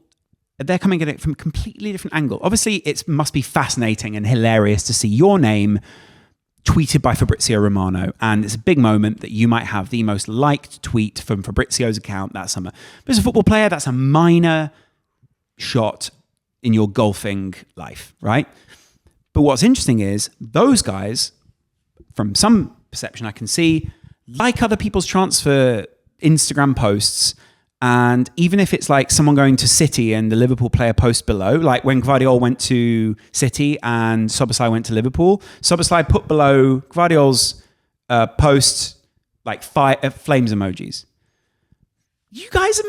they're coming at it from a completely different angle. Obviously, it must be fascinating and hilarious to see your name tweeted by Fabrizio Romano, and it's a big moment that you might have the most liked tweet from Fabrizio's account that summer. But as a football player, that's a minor shot in your golfing life, right? But what's interesting is those guys, from some perception I can see, like other people's transfer Instagram posts. And even if it's like someone going to City and the Liverpool player post below, like when Gvardiol went to City and Szoboszlai went to Liverpool, Szoboszlai put below Gvardiol's post, like flames emojis. You guys are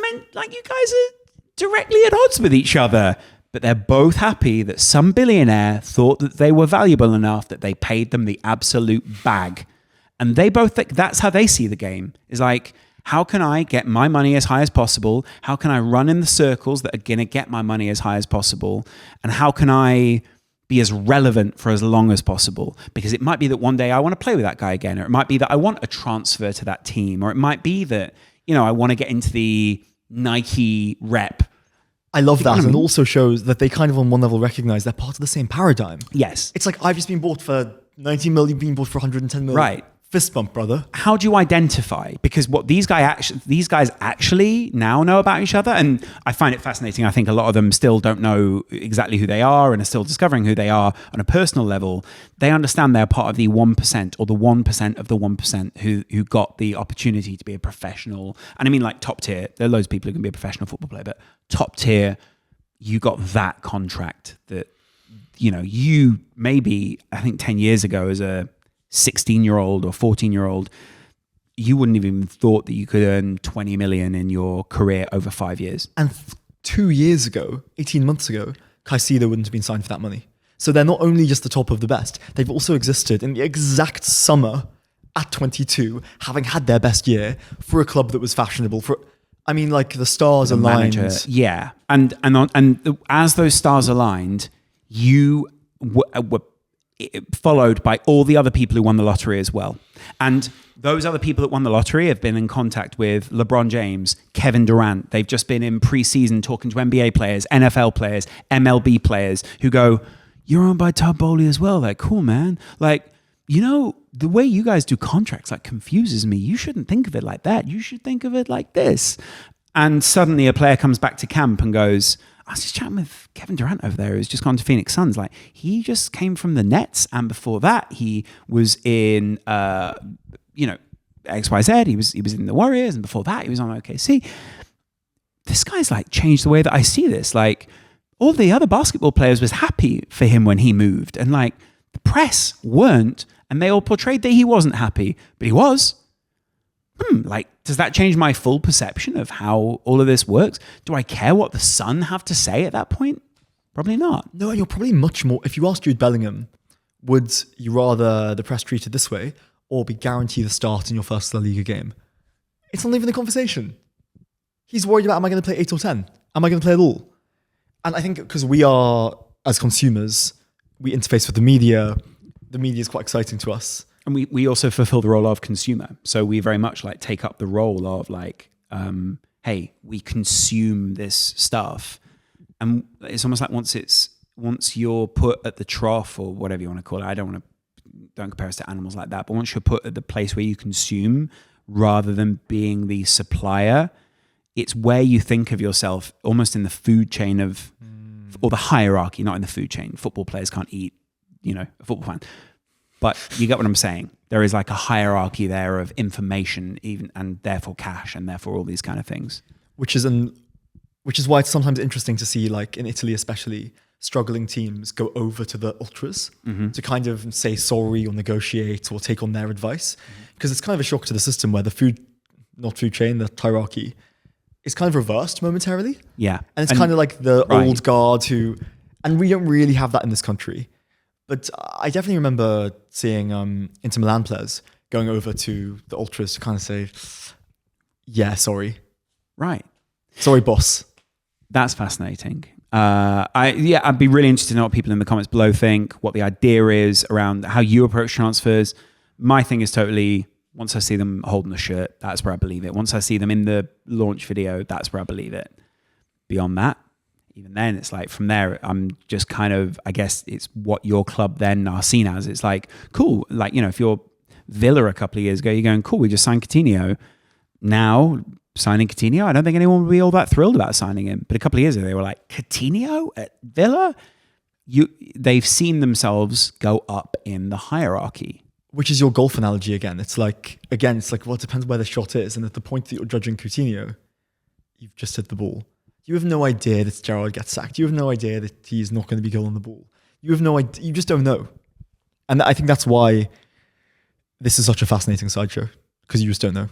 directly at odds with each other. But they're both happy that some billionaire thought that they were valuable enough that they paid them the absolute bag. And they both think that's how they see the game. Is like, how can I get my money as high as possible? How can I run in the circles that are going to get my money as high as possible? And how can I be as relevant for as long as possible? Because it might be that one day I want to play with that guy again, or it might be that I want a transfer to that team, or it might be that, I want to get into the Nike rep. I love that. And it also shows that they kind of on one level recognize they're part of the same paradigm. Yes. It's like, I've just been bought for 90 million, being bought for 110 million. Right. Fist bump, brother. How do you identify? Because what these guys actually now know about each other, and I find it fascinating. I think a lot of them still don't know exactly who they are and are still discovering who they are on a personal level. They understand they're part of the 1% or the 1% of the 1% who got the opportunity to be a professional. And I mean, like, top tier. There are loads of people who can be a professional football player, but top tier, you got that contract that, you maybe, I think 10 years ago as a 16-year-old or 14-year-old, you wouldn't have even thought that you could earn 20 million in your career over 5 years. And 2 years ago, 18 months ago, Caicedo wouldn't have been signed for that money. So they're not only just the top of the best, they've also existed in the exact summer at 22, having had their best year for a club that was fashionable. The stars aligned. Manager, yeah. And as those stars aligned, you were followed by all the other people who won the lottery as well. And those other people that won the lottery have been in contact with LeBron James, Kevin Durant. They've just been in preseason talking to NBA players, NFL players, MLB players who go, "You're owned by Todd Boehly as well." Like, cool, man. Like, the way you guys do contracts confuses me. You shouldn't think of it like that. You should think of it like this. And suddenly a player comes back to camp and goes, "I was just chatting with Kevin Durant over there, who's just gone to Phoenix Suns. Like, he just came from the Nets, and before that, he was in, XYZ. He was in the Warriors, and before that, he was on OKC. This guy's changed the way that I see this. All the other basketball players was happy for him when he moved, and the press weren't, and they all portrayed that he wasn't happy, but he was. Does that change my full perception of how all of this works? Do I care what the Sun have to say at that point? Probably not. No, and you're probably much more... If you asked Jude Bellingham, would you rather the press treat it this way or be guaranteed a start in your first La Liga game? It's not even a conversation. He's worried about, am I going to play 8 or 10? Am I going to play at all? And I think because we are, as consumers, we interface with the media. The media is quite exciting to us. And we also fulfill the role of consumer. So we very much take up the role of hey, we consume this stuff. And it's almost like once you're put at the trough, or whatever you want to call it, don't compare us to animals like that, but once you're put at the place where you consume rather than being the supplier, it's where you think of yourself almost in the food chain or the hierarchy, not in the food chain. Football players can't eat, a football fan. But you get what I'm saying. There is a hierarchy there of information, even, and therefore cash, and therefore all these kind of things. Which is why it's sometimes interesting to see, in Italy especially, struggling teams go over to the ultras to kind of say sorry or negotiate or take on their advice. Because it's kind of a shock to the system where the the hierarchy is kind of reversed momentarily. Yeah. And it's kind of like the old guard and we don't really have that in this country. But I definitely remember seeing Inter Milan players going over to the ultras to kind of say, "Yeah, sorry, right, sorry, boss." That's fascinating. I'd be really interested to know what people in the comments below think, what the idea is around how you approach transfers. My thing is totally, once I see them holding the shirt, that's where I believe it. Once I see them in the launch video, that's where I believe it. Beyond that, even then, it's from there, I'm just kind of, I guess it's what your club then are seen as. It's cool. If you're Villa a couple of years ago, you're going, cool, we just signed Coutinho. Now, signing Coutinho, I don't think anyone would be all that thrilled about signing him. But a couple of years ago, they were like, Coutinho at Villa? They've seen themselves go up in the hierarchy. Which is your golf analogy again. It's well, it depends where the shot is. And at the point that you're judging Coutinho, you've just hit the ball. You have no idea that Gerrard gets sacked. You have no idea that he's not going to be good on the ball. You have no idea. You just don't know. And I think that's why this is such a fascinating sideshow. Because you just don't know.